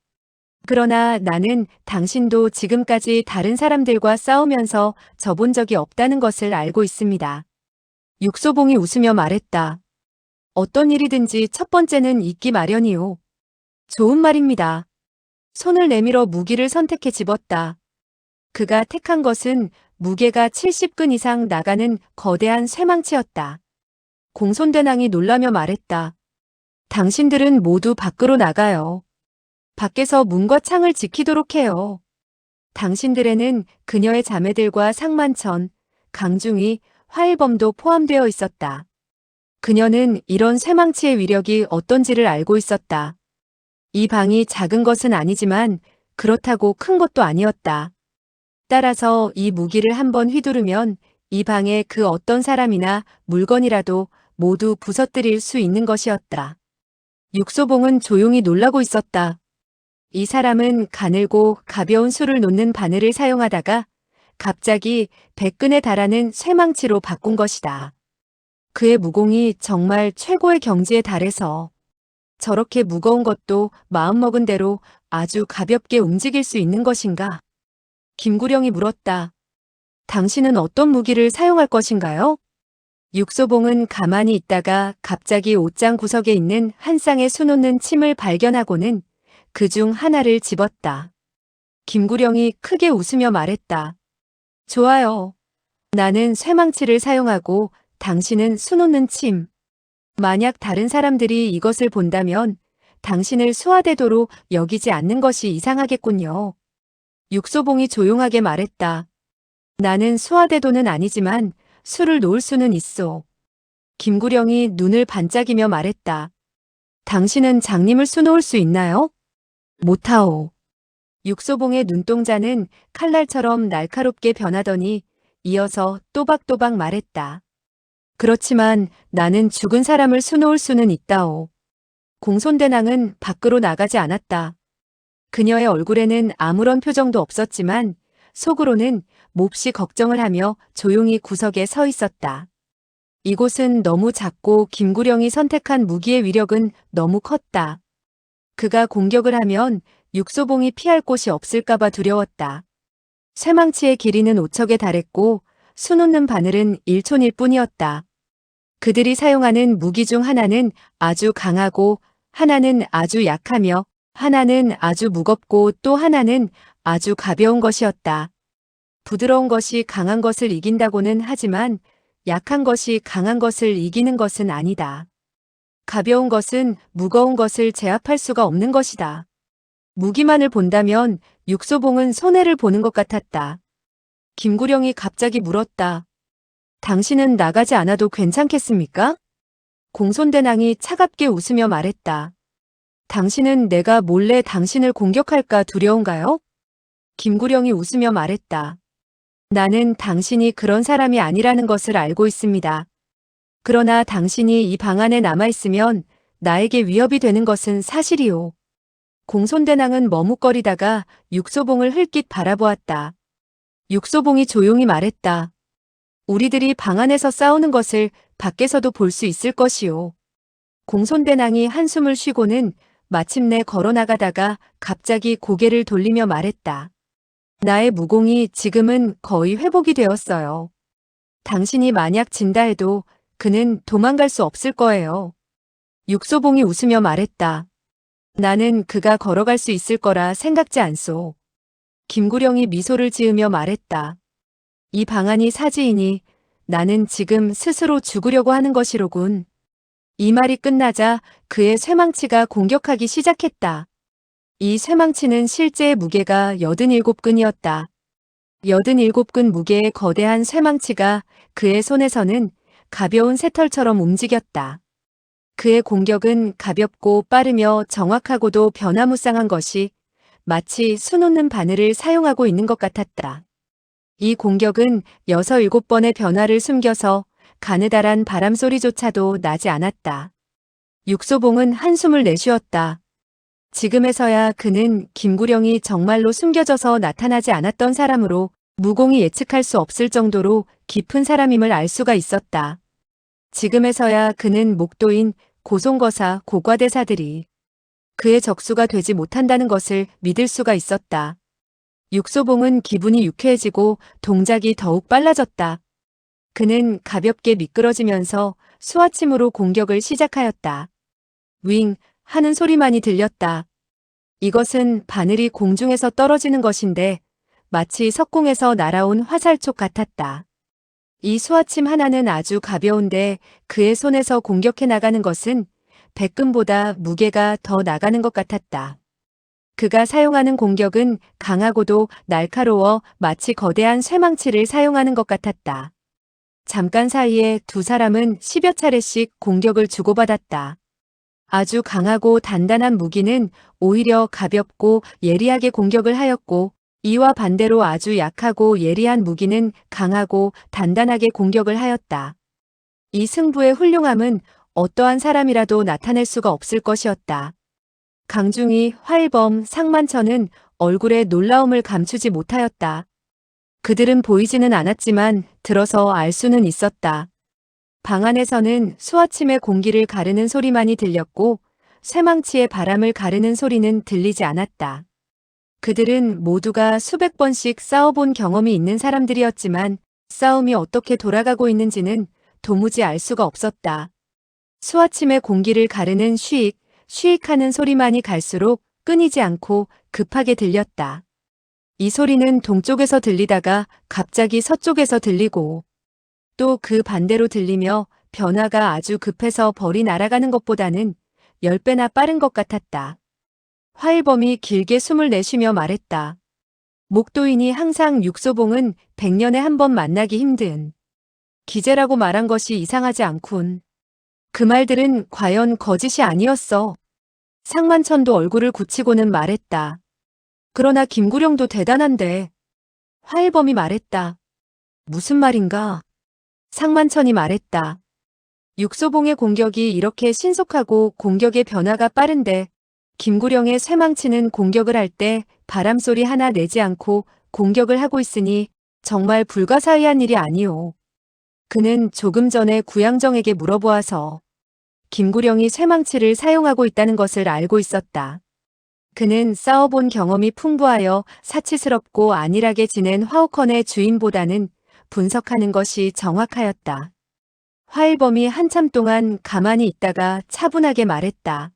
그러나 나는 당신도 지금까지 다른 사람들과 싸우면서 져본 적이 없다는 것을 알고 있습니다. 육소봉이 웃으며 말했다. 어떤 일이든지 첫 번째는 있기 마련이요. 좋은 말입니다. 손을 내밀어 무기를 선택해 집었다. 그가 택한 것은 무게가 70근 이상 나가는 거대한 쇠망치였다. 공손대낭이 놀라며 말했다. 당신들은 모두 밖으로 나가요. 밖에서 문과 창을 지키도록 해요. 당신들에는 그녀의 자매들과 상만천, 강중이, 화일범도 포함되어 있었다. 그녀는 이런 쇠망치의 위력이 어떤지를 알고 있었다. 이 방이 작은 것은 아니지만 그렇다고 큰 것도 아니었다. 따라서 이 무기를 한번 휘두르면 이 방의 그 어떤 사람이나 물건이라도 모두 부서뜨릴 수 있는 것이었다. 육소봉은 조용히 놀라고 있었다. 이 사람은 가늘고 가벼운 술을 놓는 바늘을 사용하다가 갑자기 100근에 달하는 쇠망치로 바꾼 것이다. 그의 무공이 정말 최고의 경지에 달해서 저렇게 무거운 것도 마음먹은 대로 아주 가볍게 움직일 수 있는 것인가? 김구령이 물었다. 당신은 어떤 무기를 사용할 것인가요? 육소봉은 가만히 있다가 갑자기 옷장 구석에 있는 한 쌍의 수놓는 침을 발견하고는 그중 하나를 집었다. 김구령이 크게 웃으며 말했다. 좋아요. 나는 쇠망치를 사용하고 당신은 수놓는 침. 만약 다른 사람들이 이것을 본다면 당신을 수하대도로 여기지 않는 것이 이상하겠군요. 육소봉이 조용하게 말했다. 나는 수하대도는 아니지만 술을 놓을 수는 있소. 김구령이 눈을 반짝이며 말했다. 당신은 장님을 수놓을 수 있나요? 못하오. 육소봉의 눈동자는 칼날처럼 날카롭게 변하더니 이어서 또박또박 말했다. 그렇지만 나는 죽은 사람을 수놓을 수는 있다오. 공손대낭은 밖으로 나가지 않았다. 그녀의 얼굴에는 아무런 표정도 없었지만 속으로는 몹시 걱정을 하며 조용히 구석에 서 있었다. 이곳은 너무 작고 김구령이 선택한 무기의 위력은 너무 컸다. 그가 공격을 하면 육소봉이 피할 곳이 없을까봐 두려웠다. 쇠망치의 길이는 5척에 달했고 수놓는 바늘은 1촌일 뿐이었다. 그들이 사용하는 무기 중 하나는 아주 강하고 하나는 아주 약하며 하나는 아주 무겁고 또 하나는 아주 가벼운 것이었다. 부드러운 것이 강한 것을 이긴다고는 하지만 약한 것이 강한 것을 이기는 것은 아니다. 가벼운 것은 무거운 것을 제압할 수가 없는 것이다. 무기만을 본다면 육소봉은 손해를 보는 것 같았다. 김구령이 갑자기 물었다. 당신은 나가지 않아도 괜찮겠습니까? 공손대낭이 차갑게 웃으며 말했다. 당신은 내가 몰래 당신을 공격할까 두려운가요? 김구령이 웃으며 말했다. 나는 당신이 그런 사람이 아니라는 것을 알고 있습니다. 그러나 당신이 이 방 안에 남아있으면 나에게 위협이 되는 것은 사실이오. 공손대낭은 머뭇거리다가 육소봉을 흘낏 바라보았다. 육소봉이 조용히 말했다. 우리들이 방 안에서 싸우는 것을 밖에서도 볼 수 있을 것이오. 공손대낭이 한숨을 쉬고는 마침내 걸어나가다가 갑자기 고개를 돌리며 말했다. 나의 무공이 지금은 거의 회복이 되었어요. 당신이 만약 진다 해도 그는 도망갈 수 없을 거예요. 육소봉이 웃으며 말했다. 나는 그가 걸어갈 수 있을 거라 생각지 않소. 김구령이 미소를 지으며 말했다. 이 방안이 사지이니 나는 지금 스스로 죽으려고 하는 것이로군. 이 말이 끝나자 그의 쇠망치가 공격하기 시작했다. 이 쇠망치는 실제의 무게가 87근이었다. 87근 무게의 거대한 쇠망치가 그의 손에서는 가벼운 새털처럼 움직였다. 그의 공격은 가볍고 빠르며 정확하고도 변화무쌍한 것이 마치 수놓는 바늘을 사용하고 있는 것 같았다. 이 공격은 6, 7번의 변화를 숨겨서 가느다란 바람소리조차도 나지 않았다. 육소봉은 한숨을 내쉬었다. 지금에서야 그는 김구령이 정말로 숨겨져서 나타나지 않았던 사람으로 무공이 예측할 수 없을 정도로 깊은 사람임을 알 수가 있었다. 지금에서야 그는 목도인 고송거사 고과대사들이 그의 적수가 되지 못한다는 것을 믿을 수가 있었다. 육소봉은 기분이 유쾌해지고 동작이 더욱 빨라졌다. 그는 가볍게 미끄러지면서 수화침으로 공격을 시작하였다. 윙 하는 소리만이 들렸다. 이것은 바늘이 공중에서 떨어지는 것인데 마치 석궁에서 날아온 화살촉 같았다. 이 수화침 하나는 아주 가벼운데 그의 손에서 공격해 나가는 것은 백금보다 무게가 더 나가는 것 같았다. 그가 사용하는 공격은 강하고도 날카로워 마치 거대한 쇠망치를 사용하는 것 같았다. 잠깐 사이에 두 사람은 10여 차례씩 공격을 주고받았다. 아주 강하고 단단한 무기는 오히려 가볍고 예리하게 공격을 하였고, 이와 반대로 아주 약하고 예리한 무기는 강하고 단단하게 공격을 하였다. 이 승부의 훌륭함은 어떠한 사람이라도 나타낼 수가 없을 것이었다. 강중이, 활범, 상만천은 얼굴에 놀라움을 감추지 못하였다. 그들은 보이지는 않았지만 들어서 알 수는 있었다. 방 안에서는 수화침의 공기를 가르는 소리만이 들렸고 쇠망치의 바람을 가르는 소리는 들리지 않았다. 그들은 모두가 수백 번씩 싸워본 경험이 있는 사람들이었지만 싸움이 어떻게 돌아가고 있는지는 도무지 알 수가 없었다. 수화침의 공기를 가르는 쉬익, 쉬익하는 소리만이 갈수록 끊이지 않고 급하게 들렸다. 이 소리는 동쪽에서 들리다가 갑자기 서쪽에서 들리고 또 그 반대로 들리며 변화가 아주 급해서 벌이 날아가는 것보다는 10배나 빠른 것 같았다. 화일범이 길게 숨을 내쉬며 말했다. 목도인이 항상 육소봉은 100년에 한 번 만나기 힘든 기재라고 말한 것이 이상하지 않군. 그 말들은 과연 거짓이 아니었어. 상만천도 얼굴을 굳히고는 말했다. 그러나 김구령도 대단한데. 화일범이 말했다. 무슨 말인가? 상만천이 말했다. 육소봉의 공격이 이렇게 신속하고 공격의 변화가 빠른데 김구령의 쇠망치는 공격을 할 때 바람소리 하나 내지 않고 공격을 하고 있으니 정말 불가사의한 일이 아니오. 그는 조금 전에 구양정에게 물어보아서 김구령이 쇠망치를 사용하고 있다는 것을 알고 있었다. 그는 싸워본 경험이 풍부하여 사치스럽고 안일하게 지낸 화우컨의 주인보다는 분석하는 것이 정확하였다. 화일범이 한참 동안 가만히 있다가 차분하게 말했다.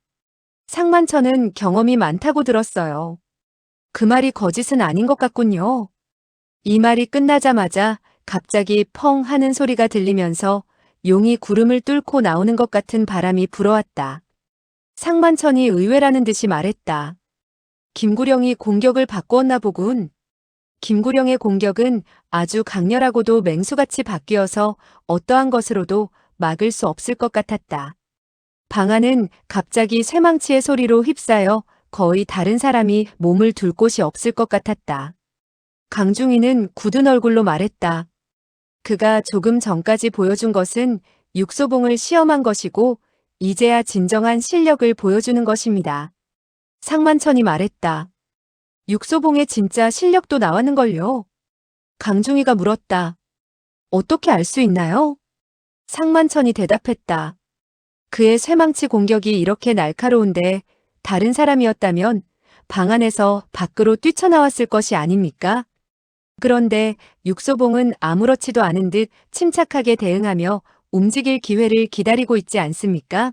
상만천은 경험이 많다고 들었어요. 그 말이 거짓은 아닌 것 같군요. 이 말이 끝나자마자 갑자기 펑 하는 소리가 들리면서 용이 구름을 뚫고 나오는 것 같은 바람이 불어왔다. 상만천이 의외라는 듯이 말했다. 김구령이 공격을 바꾸었나 보군. 김구령의 공격은 아주 강렬하고도 맹수같이 바뀌어서 어떠한 것으로도 막을 수 없을 것 같았다. 방 안은 갑자기 쇠망치의 소리로 휩싸여 거의 다른 사람이 몸을 둘 곳이 없을 것 같았다. 강중이는 굳은 얼굴로 말했다. 그가 조금 전까지 보여준 것은 육소봉을 시험한 것이고 이제야 진정한 실력을 보여주는 것입니다. 상만천이 말했다. 육소봉의 진짜 실력도 나왔는걸요. 강중이가 물었다. 어떻게 알 수 있나요? 상만천이 대답했다. 그의 쇠망치 공격이 이렇게 날카로운데 다른 사람이었다면 방 안에서 밖으로 뛰쳐나왔을 것이 아닙니까? 그런데 육소봉은 아무렇지도 않은 듯 침착하게 대응하며 움직일 기회를 기다리고 있지 않습니까?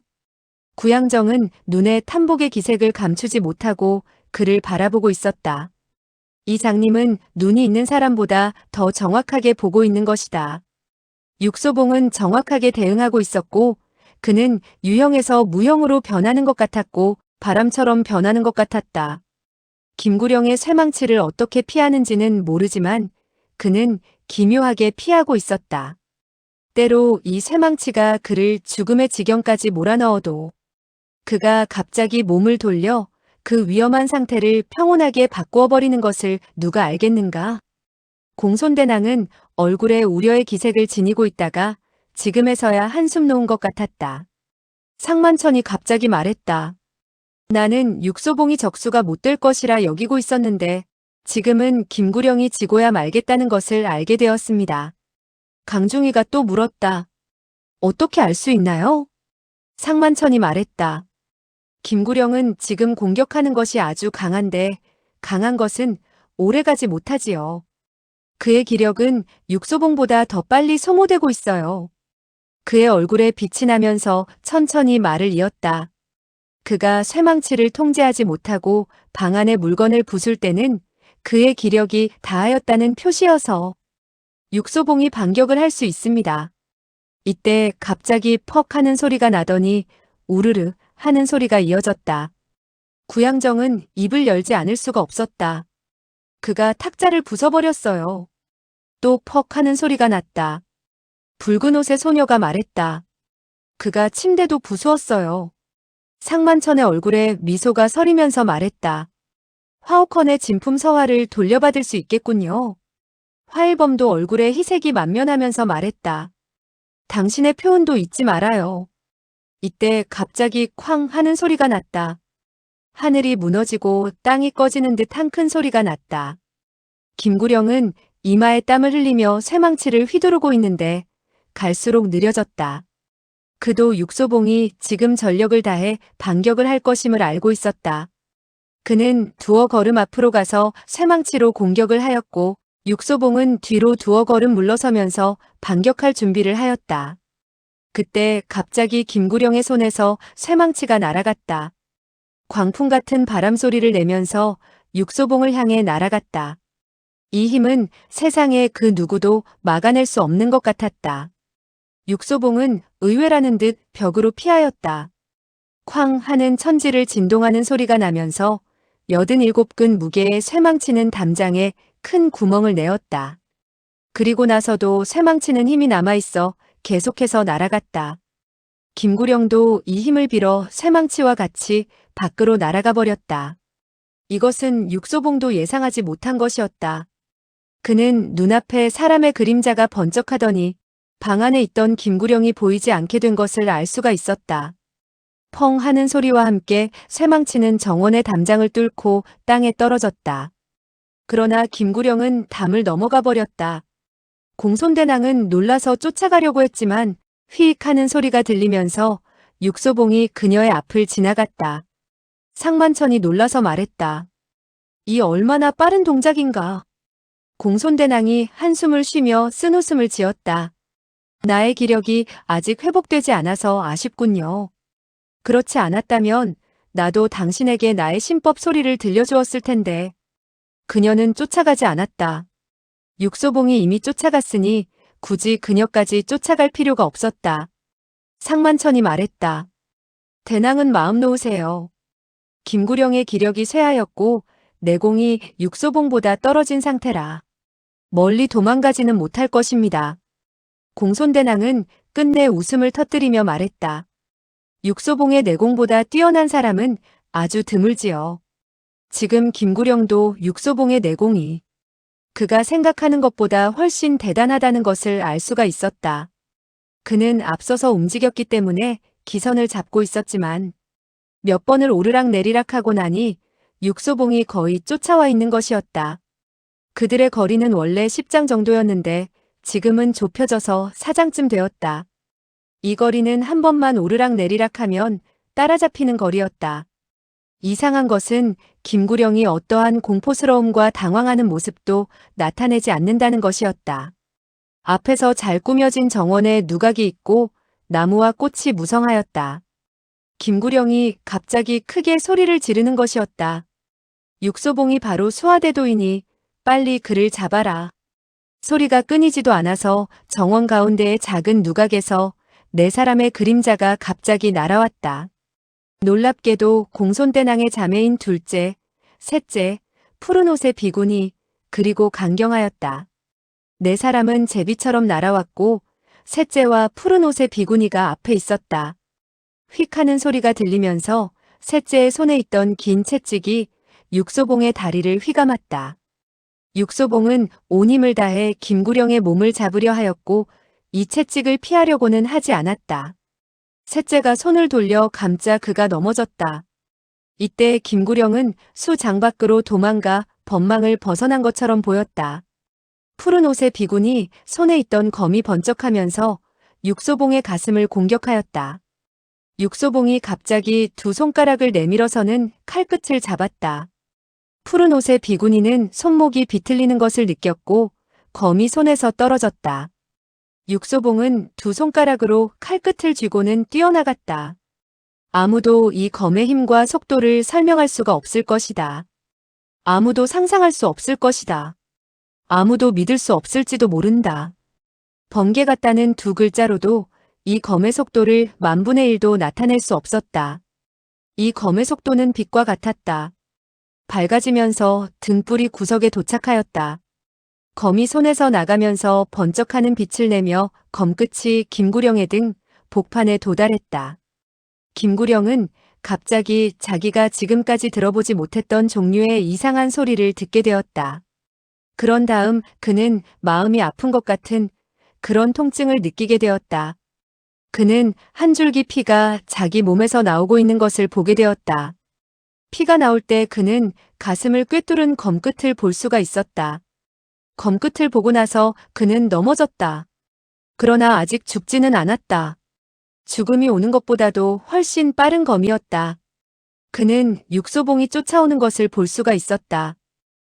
구양정은 눈에 탐복의 기색을 감추지 못하고 그를 바라보고 있었다. 이 장님은 눈이 있는 사람보다 더 정확하게 보고 있는 것이다. 육소봉은 정확하게 대응하고 있었고 그는 유형에서 무형으로 변하는 것 같았고 바람처럼 변하는 것 같았다. 김구령의 쇠망치를 어떻게 피하는지는 모르지만 그는 기묘하게 피하고 있었다. 때로 이 쇠망치가 그를 죽음의 지경까지 몰아넣어도 그가 갑자기 몸을 돌려 그 위험한 상태를 평온하게 바꾸어 버리는 것을 누가 알겠는가? 공손대낭은 얼굴에 우려의 기색을 지니고 있다가 지금에서야 한숨 놓은 것 같았다. 상만천이 갑자기 말했다. 나는 육소봉이 적수가 못 될 것이라 여기고 있었는데 지금은 김구령이 지고야 말겠다는 것을 알게 되었습니다. 강중이가 또 물었다. 어떻게 알 수 있나요? 상만천이 말했다. 김구령은 지금 공격하는 것이 아주 강한데 강한 것은 오래가지 못하지요. 그의 기력은 육소봉보다 더 빨리 소모되고 있어요. 그의 얼굴에 빛이 나면서 천천히 말을 이었다. 그가 쇠망치를 통제하지 못하고 방 안에 물건을 부술 때는 그의 기력이 다하였다는 표시여서 육소봉이 반격을 할 수 있습니다. 이때 갑자기 퍽 하는 소리가 나더니 우르르 하는 소리가 이어졌다. 구양정은 입을 열지 않을 수가 없었다. 그가 탁자를 부숴버렸어요. 또 퍽 하는 소리가 났다. 붉은 옷의 소녀가 말했다. 그가 침대도 부수었어요. 상만천의 얼굴에 미소가 서리면서 말했다. 화옥헌의 진품 서화를 돌려받을 수 있겠군요. 화일범도 얼굴에 희색이 만면하면서 말했다. 당신의 표현도 잊지 말아요. 이때 갑자기 쾅 하는 소리가 났다. 하늘이 무너지고 땅이 꺼지는 듯한 큰 소리가 났다. 김구령은 이마에 땀을 흘리며 쇠망치를 휘두르고 있는데 갈수록 느려졌다. 그도 육소봉이 지금 전력을 다해 반격을 할 것임을 알고 있었다. 그는 두어 걸음 앞으로 가서 쇠망치로 공격을 하였고 육소봉은 뒤로 두어 걸음 물러서면서 반격할 준비를 하였다. 그때 갑자기 김구령의 손에서 쇠망치가 날아갔다. 광풍 같은 바람 소리를 내면서 육소봉을 향해 날아갔다. 이 힘은 세상에 그 누구도 막아낼 수 없는 것 같았다. 육소봉은 의외라는 듯 벽으로 피하였다. 쾅 하는 천지를 진동하는 소리가 나면서 87근 무게의 쇠망치는 담장에 큰 구멍을 내었다. 그리고 나서도 쇠망치는 힘이 남아있어 계속해서 날아갔다. 김구령도 이 힘을 빌어 쇠망치와 같이 밖으로 날아가 버렸다. 이것은 육소봉도 예상하지 못한 것이었다. 그는 눈앞에 사람의 그림자가 번쩍하더니 방 안에 있던 김구령이 보이지 않게 된 것을 알 수가 있었다. 펑 하는 소리와 함께 쇠망치는 정원의 담장을 뚫고 땅에 떨어졌다. 그러나 김구령은 담을 넘어가 버렸다. 공손대낭은 놀라서 쫓아가려고 했지만 휘익 하는 소리가 들리면서 육소봉이 그녀의 앞을 지나갔다. 상만천이 놀라서 말했다. 이 얼마나 빠른 동작인가. 공손대낭이 한숨을 쉬며 쓴웃음을 지었다. 나의 기력이 아직 회복되지 않아서 아쉽군요. 그렇지 않았다면 나도 당신에게 나의 신법 소리를 들려주었을 텐데. 그녀는 쫓아가지 않았다. 육소봉이 이미 쫓아갔으니 굳이 그녀까지 쫓아갈 필요가 없었다. 상만천이 말했다. 대낭은 마음 놓으세요. 김구령의 기력이 쇠하였고 내공이 육소봉보다 떨어진 상태라 멀리 도망가지는 못할 것입니다. 공손대낭은 끝내 웃음을 터뜨리며 말했다. 육소봉의 내공보다 뛰어난 사람은 아주 드물지요. 지금 김구령도 육소봉의 내공이 그가 생각하는 것보다 훨씬 대단하다는 것을 알 수가 있었다. 그는 앞서서 움직였기 때문에 기선을 잡고 있었지만 몇 번을 오르락 내리락 하고 나니 육소봉이 거의 쫓아와 있는 것이었다. 그들의 거리는 원래 10장 정도였는데 지금은 좁혀져서 4장쯤 되었다. 이 거리는 한 번만 오르락 내리락 하면 따라잡히는 거리였다. 이상한 것은 김구령이 어떠한 공포스러움과 당황하는 모습도 나타내지 않는다는 것이었다. 앞에서 잘 꾸며진 정원에 누각이 있고 나무와 꽃이 무성하였다. 김구령이 갑자기 크게 소리를 지르는 것이었다. 육소봉이 바로 수하대도이니 빨리 그를 잡아라. 소리가 끊이지도 않아서 정원 가운데의 작은 누각에서 4사람의 그림자가 갑자기 날아왔다. 놀랍게도 공손대낭의 자매인 둘째, 셋째, 푸른 옷의 비구니, 그리고 강경하였다. 4사람은 제비처럼 날아왔고 셋째와 푸른 옷의 비구니가 앞에 있었다. 휙 하는 소리가 들리면서 셋째의 손에 있던 긴 채찍이 육소봉의 다리를 휘감았다. 육소봉은 온 힘을 다해 김구령의 몸을 잡으려 하였고 이 채찍을 피하려고는 하지 않았다. 셋째가 손을 돌려 감자 그가 넘어졌다. 이때 김구령은 수장 밖으로 도망가 법망을 벗어난 것처럼 보였다. 푸른 옷의 비군이 손에 있던 검이 번쩍하면서 육소봉의 가슴을 공격하였다. 육소봉이 갑자기 두 손가락을 내밀어서는 칼끝을 잡았다. 푸른 옷의 비구니는 손목이 비틀리는 것을 느꼈고 검이 손에서 떨어졌다. 육소봉은 두 손가락으로 칼끝을 쥐고는 뛰어나갔다. 아무도 이 검의 힘과 속도를 설명할 수가 없을 것이다. 아무도 상상할 수 없을 것이다. 아무도 믿을 수 없을지도 모른다. 번개 같다는 두 글자로도 이 검의 속도를 10,000,000,000도 나타낼 수 없었다. 이 검의 속도는 빛과 같았다. 밝아지면서 등불이 구석에 도착하였다. 검이 손에서 나가면서 번쩍하는 빛을 내며 검끝이 김구령의 등 복판에 도달했다. 김구령은 갑자기 자기가 지금까지 들어보지 못했던 종류의 이상한 소리를 듣게 되었다. 그런 다음 그는 마음이 아픈 것 같은 그런 통증을 느끼게 되었다. 그는 한 줄기 피가 자기 몸에서 나오고 있는 것을 보게 되었다. 피가 나올 때 그는 가슴을 꿰뚫은 검끝을 볼 수가 있었다. 검끝을 보고 나서 그는 넘어졌다. 그러나 아직 죽지는 않았다. 죽음이 오는 것보다도 훨씬 빠른 검이었다. 그는 육소봉이 쫓아오는 것을 볼 수가 있었다.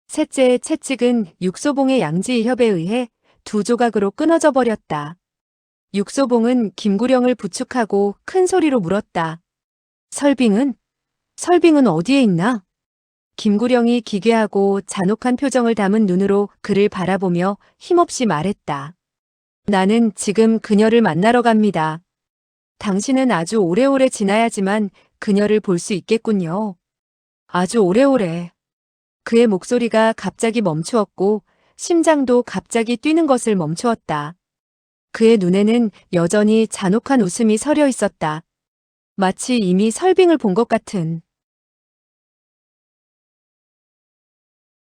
셋째의 채찍은 육소봉의 양지일협에 의해 두 조각으로 끊어져 버렸다. 육소봉은 김구령을 부축하고 큰 소리로 물었다. 설빙은? 설빙은 어디에 있나? 김구령이 기괴하고 잔혹한 표정을 담은 눈으로 그를 바라보며 힘없이 말했다. 나는 지금 그녀를 만나러 갑니다. 당신은 아주 오래오래 지나야지만 그녀를 볼 수 있겠군요. 아주 오래오래. 그의 목소리가 갑자기 멈추었고 심장도 갑자기 뛰는 것을 멈추었다. 그의 눈에는 여전히 잔혹한 웃음이 서려 있었다. 마치 이미 설빙을 본 것 같은.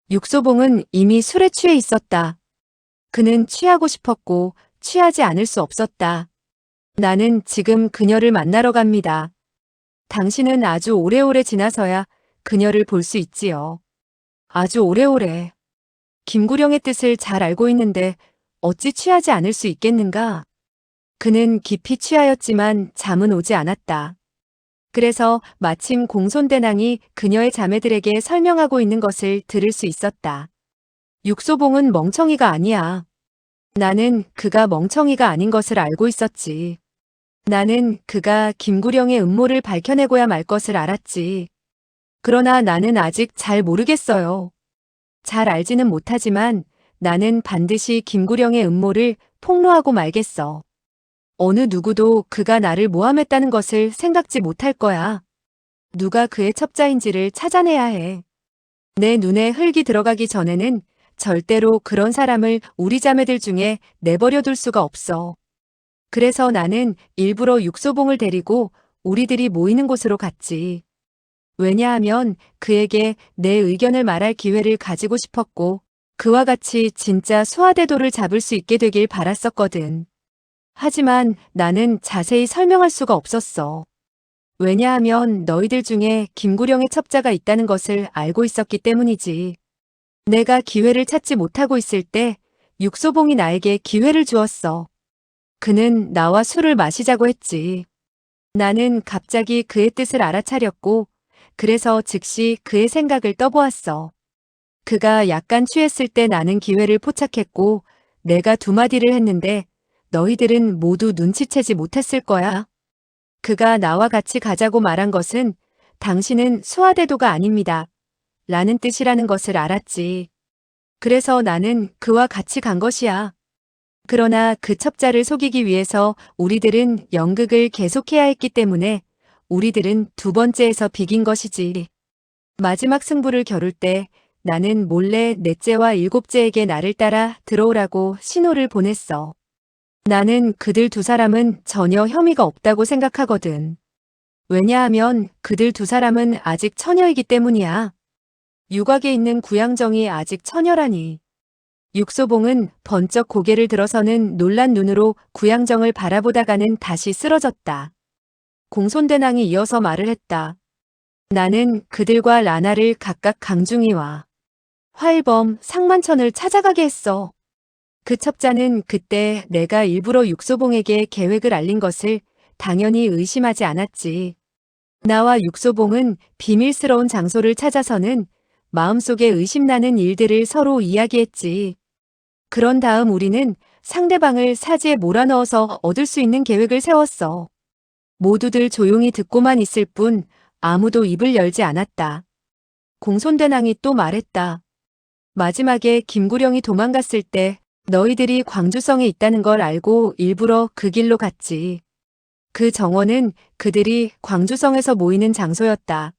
육소봉은 이미 술에 취해 있었다. 그는 취하고 싶었고 취하지 않을 수 없었다. 나는 지금 그녀를 만나러 갑니다. 당신은 아주 오래오래 지나서야 그녀를 볼 수 있지요. 아주 오래오래. 김구령의 뜻을 잘 알고 있는데 어찌 취하지 않을 수 있겠는가? 그는 깊이 취하였지만 잠은 오지 않았다. 그래서 마침 공손대낭이 그녀의 자매들에게 설명하고 있는 것을 들을 수 있었다. 육소봉은 멍청이가 아니야. 나는 그가 멍청이가 아닌 것을 알고 있었지. 나는 그가 김구령의 음모를 밝혀내고야 말 것을 알았지. 그러나 나는 아직 잘 모르겠어요. 잘 알지는 못하지만 나는 반드시 김구령의 음모를 폭로하고 말겠어. 어느 누구도 그가 나를 모함했다는 것을 생각지 못할 거야. 누가 그의 첩자인지를 찾아내야 해. 내 눈에 흙이 들어가기 전에는 절대로 그런 사람을 우리 자매들 중에 내버려 둘 수가 없어. 그래서 나는 일부러 육소봉을 데리고 우리들이 모이는 곳으로 갔지. 왜냐하면 그에게 내 의견을 말할 기회를 가지고 싶었고 그와 같이 진짜 수하대도를 잡을 수 있게 되길 바랐었거든. 하지만 나는 자세히 설명할 수가 없었어. 왜냐하면 너희들 중에 김구령의 첩자가 있다는 것을 알고 있었기 때문이지. 내가 기회를 찾지 못하고 있을 때 육소봉이 나에게 기회를 주었어. 그는 나와 술을 마시자고 했지. 나는 갑자기 그의 뜻을 알아차렸고 그래서 즉시 그의 생각을 떠보았어. 그가 약간 취했을 때 나는 기회를 포착했고 내가 두 마디를 했는데 너희들은 모두 눈치채지 못했을 거야. 그가 나와 같이 가자고 말한 것은 당신은 수하대도가 아닙니다. 라는 뜻이라는 것을 알았지. 그래서 나는 그와 같이 간 것이야. 그러나 그 첩자를 속이기 위해서 우리들은 연극을 계속해야 했기 때문에 우리들은 두 번째에서 비긴 것이지. 마지막 승부를 겨룰 때 나는 몰래 넷째와 일곱째에게 나를 따라 들어오라고 신호를 보냈어. 나는 그들 두 사람은 전혀 혐의가 없다고 생각하거든. 왜냐하면 그들 두 사람은 아직 처녀이기 때문이야. 유곽에 있는 구양정이 아직 처녀라니. 육소봉은 번쩍 고개를 들어서는 놀란 눈으로 구양정을 바라보다가는 다시 쓰러졌다. 공손대낭이 이어서 말을 했다. 나는 그들과 라나를 각각 강중이와 화일범 상만천을 찾아가게 했어. 그 첩자는 그때 내가 일부러 육소봉에게 계획을 알린 것을 당연히 의심하지 않았지. 나와 육소봉은 비밀스러운 장소를 찾아서는 마음속에 의심나는 일들을 서로 이야기했지. 그런 다음 우리는 상대방을 사지에 몰아넣어서 얻을 수 있는 계획을 세웠어. 모두들 조용히 듣고만 있을 뿐 아무도 입을 열지 않았다. 공손대왕이 또 말했다. 마지막에 김구령이 도망갔을 때 너희들이 광주성에 있다는 걸 알고 일부러 그 길로 갔지. 그 정원은 그들이 광주성에서 모이는 장소였다.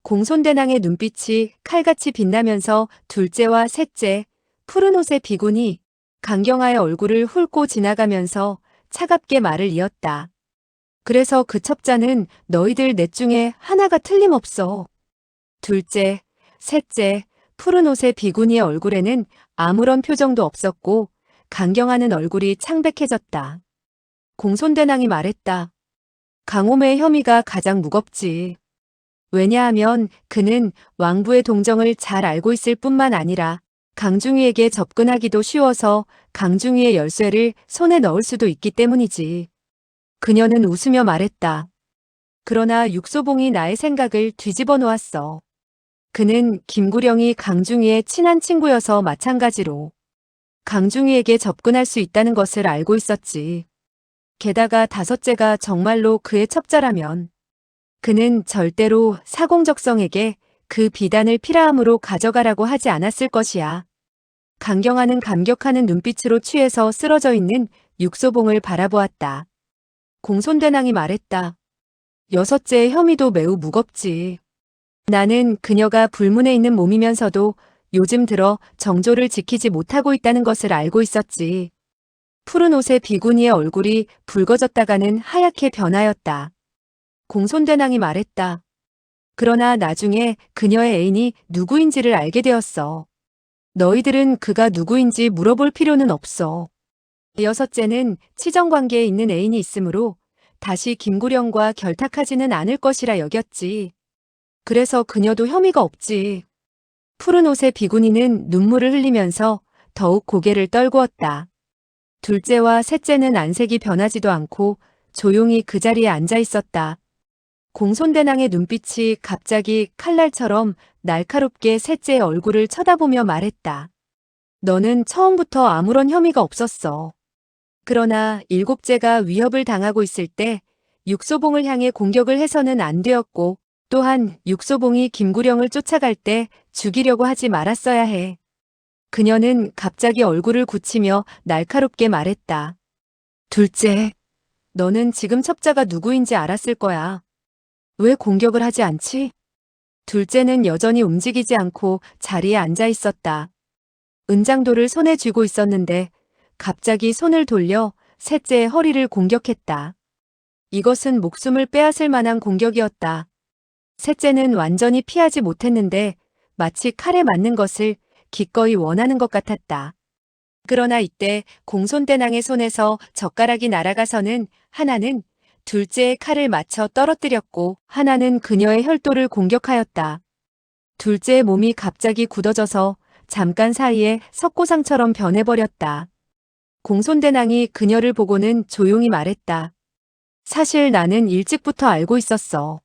공손대왕의 눈빛이 칼같이 빛나면서 둘째와 셋째, 푸른 옷의 비군이 강경하의 얼굴을 훑고 지나가면서 차갑게 말을 이었다. 그래서 그 첩자는 너희들 넷 중에 하나가 틀림없어. 둘째, 셋째, 푸른 옷의 비구니의 얼굴에는 아무런 표정도 없었고 강경하는 얼굴이 창백해졌다. 공손대왕이 말했다. 강호매의 혐의가 가장 무겁지. 왜냐하면 그는 왕부의 동정을 잘 알고 있을 뿐만 아니라 강중위에게 접근하기도 쉬워서 강중위의 열쇠를 손에 넣을 수도 있기 때문이지. 그녀는 웃으며 말했다. 그러나 육소봉이 나의 생각을 뒤집어 놓았어. 그는 김구령이 강중위의 친한 친구여서 마찬가지로 강중위에게 접근할 수 있다는 것을 알고 있었지. 게다가 다섯째가 정말로 그의 첩자라면 그는 절대로 사공적성에게 그 비단을 피라함으로 가져가라고 하지 않았을 것이야. 강경하는 감격하는 눈빛으로 취해서 쓰러져 있는 육소봉을 바라보았다. 공손대왕이 말했다. 여섯째의 혐의도 매우 무겁지. 나는 그녀가 불문에 있는 몸이면서도 요즘 들어 정조를 지키지 못하고 있다는 것을 알고 있었지. 푸른 옷의 비구니의 얼굴이 붉어졌다가는 하얗게 변하였다. 공손대왕이 말했다. 그러나 나중에 그녀의 애인이 누구인지를 알게 되었어. 너희들은 그가 누구인지 물어볼 필요는 없어. 여섯째는 치정관계에 있는 애인이 있으므로 다시 김구령과 결탁하지는 않을 것이라 여겼지. 그래서 그녀도 혐의가 없지. 푸른 옷의 비구니는 눈물을 흘리면서 더욱 고개를 떨구었다. 둘째와 셋째는 안색이 변하지도 않고 조용히 그 자리에 앉아 있었다. 공손대왕의 눈빛이 갑자기 칼날처럼 날카롭게 셋째의 얼굴을 쳐다보며 말했다. 너는 처음부터 아무런 혐의가 없었어. 그러나 일곱째가 위협을 당하고 있을 때 육소봉을 향해 공격을 해서는 안 되었고 또한 육소봉이 김구령을 쫓아갈 때 죽이려고 하지 말았어야 해. 그녀는 갑자기 얼굴을 굳히며 날카롭게 말했다. 둘째, 너는 지금 첩자가 누구인지 알았을 거야. 왜 공격을 하지 않지? 둘째는 여전히 움직이지 않고 자리에 앉아 있었다. 은장도를 손에 쥐고 있었는데 갑자기 손을 돌려 셋째의 허리를 공격했다. 이것은 목숨을 빼앗을 만한 공격이었다. 셋째는 완전히 피하지 못했는데 마치 칼에 맞는 것을 기꺼이 원하는 것 같았다. 그러나 이때 공손대왕의 손에서 젓가락이 날아가서는 하나는 둘째의 칼을 맞춰 떨어뜨렸고 하나는 그녀의 혈도를 공격하였다. 둘째의 몸이 갑자기 굳어져서 잠깐 사이에 석고상처럼 변해버렸다. 공손대왕이 그녀를 보고는 조용히 말했다. 사실 나는 일찍부터 알고 있었어.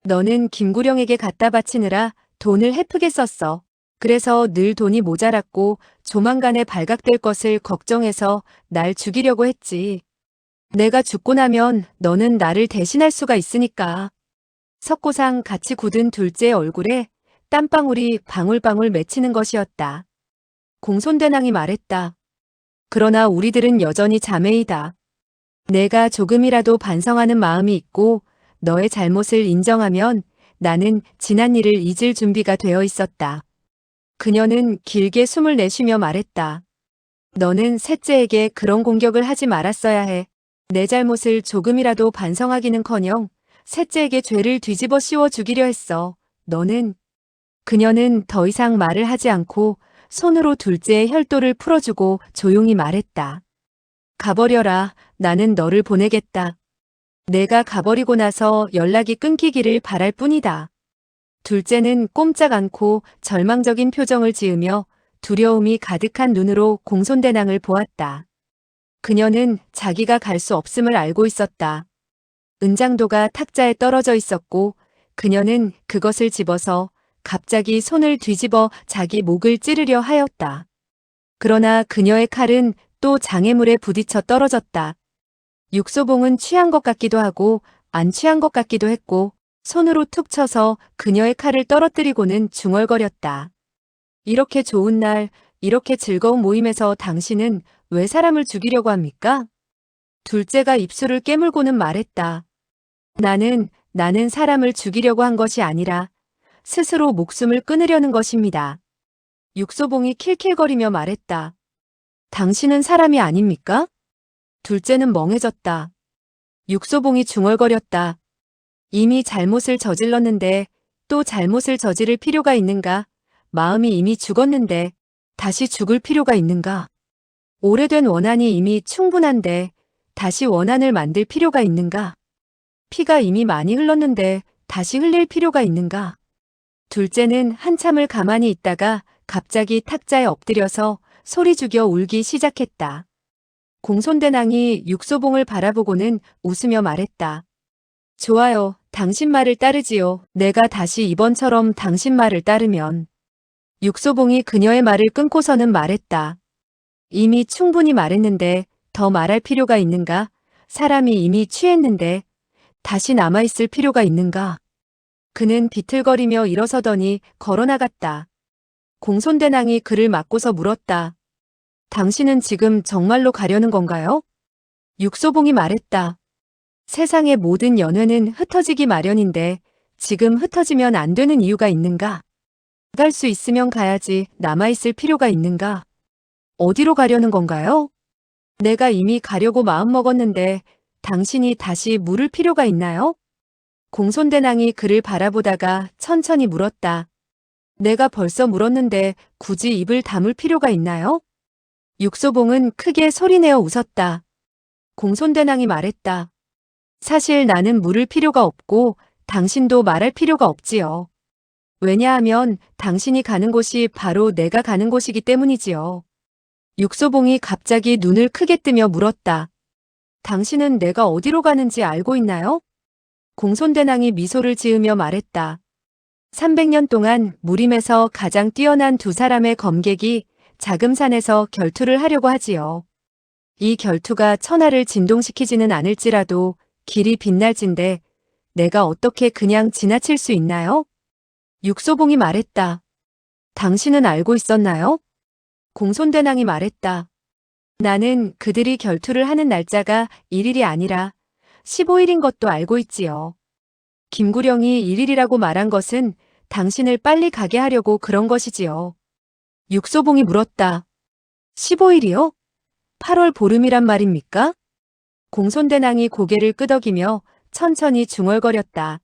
너는 김구령에게 갖다 바치느라 돈을 헤프게 썼어. 그래서 늘 돈이 모자랐고 조만간에 발각될 것을 걱정해서 날 죽이려고 했지. 내가 죽고 나면 너는 나를 대신할 수가 있으니까. 석고상 같이 굳은 둘째의 얼굴에 땀방울이 방울방울 맺히는 것이었다. 공손대왕이 말했다. 그러나 우리들은 여전히 자매이다. 내가 조금이라도 반성하는 마음이 있고 너의 잘못을 인정하면 나는 지난 일을 잊을 준비가 되어 있었다. 그녀는 길게 숨을 내쉬며 말했다. 너는 셋째에게 그런 공격을 하지 말았어야 해. 내 잘못을 조금이라도 반성하기는커녕 셋째에게 죄를 뒤집어 씌워 주기려 했어. 너는. 그녀는 더 이상 말을 하지 않고 손으로 둘째의 혈도를 풀어주고 조용히 말했다. 가버려라. 나는 너를 보내겠다. 내가 가버리고 나서 연락이 끊기기를 바랄 뿐이다. 둘째는 꼼짝 않고 절망적인 표정을 지으며 두려움이 가득한 눈으로 공손대왕을 보았다. 그녀는 자기가 갈 수 없음을 알고 있었다. 은장도가 탁자에 떨어져 있었고 그녀는 그것을 집어서 갑자기 손을 뒤집어 자기 목을 찌르려 하였다. 그러나 그녀의 칼은 또 장애물에 부딪혀 떨어졌다. 육소봉은 취한 것 같기도 하고 안 취한 것 같기도 했고 손으로 툭 쳐서 그녀의 칼을 떨어뜨리고는 중얼거렸다. 이렇게 좋은 날, 이렇게 즐거운 모임에서 당신은 왜 사람을 죽이려고 합니까? 둘째가 입술을 깨물고는 말했다. 나는 사람을 죽이려고 한 것이 아니라 스스로 목숨을 끊으려는 것입니다. 육소봉이 킬킬거리며 말했다. 당신은 사람이 아닙니까? 둘째는 멍해졌다. 육소봉이 중얼거렸다. 이미 잘못을 저질렀는데 또 잘못을 저지를 필요가 있는가? 마음이 이미 죽었는데 다시 죽을 필요가 있는가? 오래된 원한이 이미 충분한데 다시 원한을 만들 필요가 있는가? 피가 이미 많이 흘렀는데 다시 흘릴 필요가 있는가? 둘째는 한참을 가만히 있다가 갑자기 탁자에 엎드려서 소리 죽여 울기 시작했다. 공손대낭이 육소봉을 바라보고는 웃으며 말했다. 좋아요. 당신 말을 따르지요. 내가 다시 이번처럼 당신 말을 따르면. 육소봉이 그녀의 말을 끊고서는 말했다. 이미 충분히 말했는데 더 말할 필요가 있는가? 사람이 이미 취했는데 다시 남아있을 필요가 있는가? 그는 비틀거리며 일어서더니 걸어나갔다. 공손대낭이 그를 맞고서 물었다. 당신은 지금 정말로 가려는 건가요? 육소봉이 말했다. 세상의 모든 연회는 흩어지기 마련인데 지금 흩어지면 안 되는 이유가 있는가? 갈 수 있으면 가야지 남아있을 필요가 있는가? 어디로 가려는 건가요? 내가 이미 가려고 마음먹었는데 당신이 다시 물을 필요가 있나요? 공손대낭이 그를 바라보다가 천천히 물었다. 내가 벌써 물었는데 굳이 입을 다물 필요가 있나요? 육소봉은 크게 소리내어 웃었다. 공손대낭이 말했다. 사실 나는 물을 필요가 없고 당신도 말할 필요가 없지요. 왜냐하면 당신이 가는 곳이 바로 내가 가는 곳이기 때문이지요. 육소봉이 갑자기 눈을 크게 뜨며 물었다. 당신은 내가 어디로 가는지 알고 있나요? 공손대낭이 미소를 지으며 말했다. 300년 동안 무림에서 가장 뛰어난 두 사람의 검객이 자금산에서 결투를 하려고 하지요. 이 결투가 천하를 진동시키지는 않을지라도 길이 빛날진데 내가 어떻게 그냥 지나칠 수 있나요? 육소봉이 말했다. 당신은 알고 있었나요? 공손대낭이 말했다. 나는 그들이 결투를 하는 날짜가 1일이 아니라 15일인 것도 알고 있지요. 김구령이 1일이라고 말한 것은 당신을 빨리 가게 하려고 그런 것이지요. 육소봉이 물었다. 15일이요? 8월 보름이란 말입니까? 공손대낭이 고개를 끄덕이며 천천히 중얼거렸다.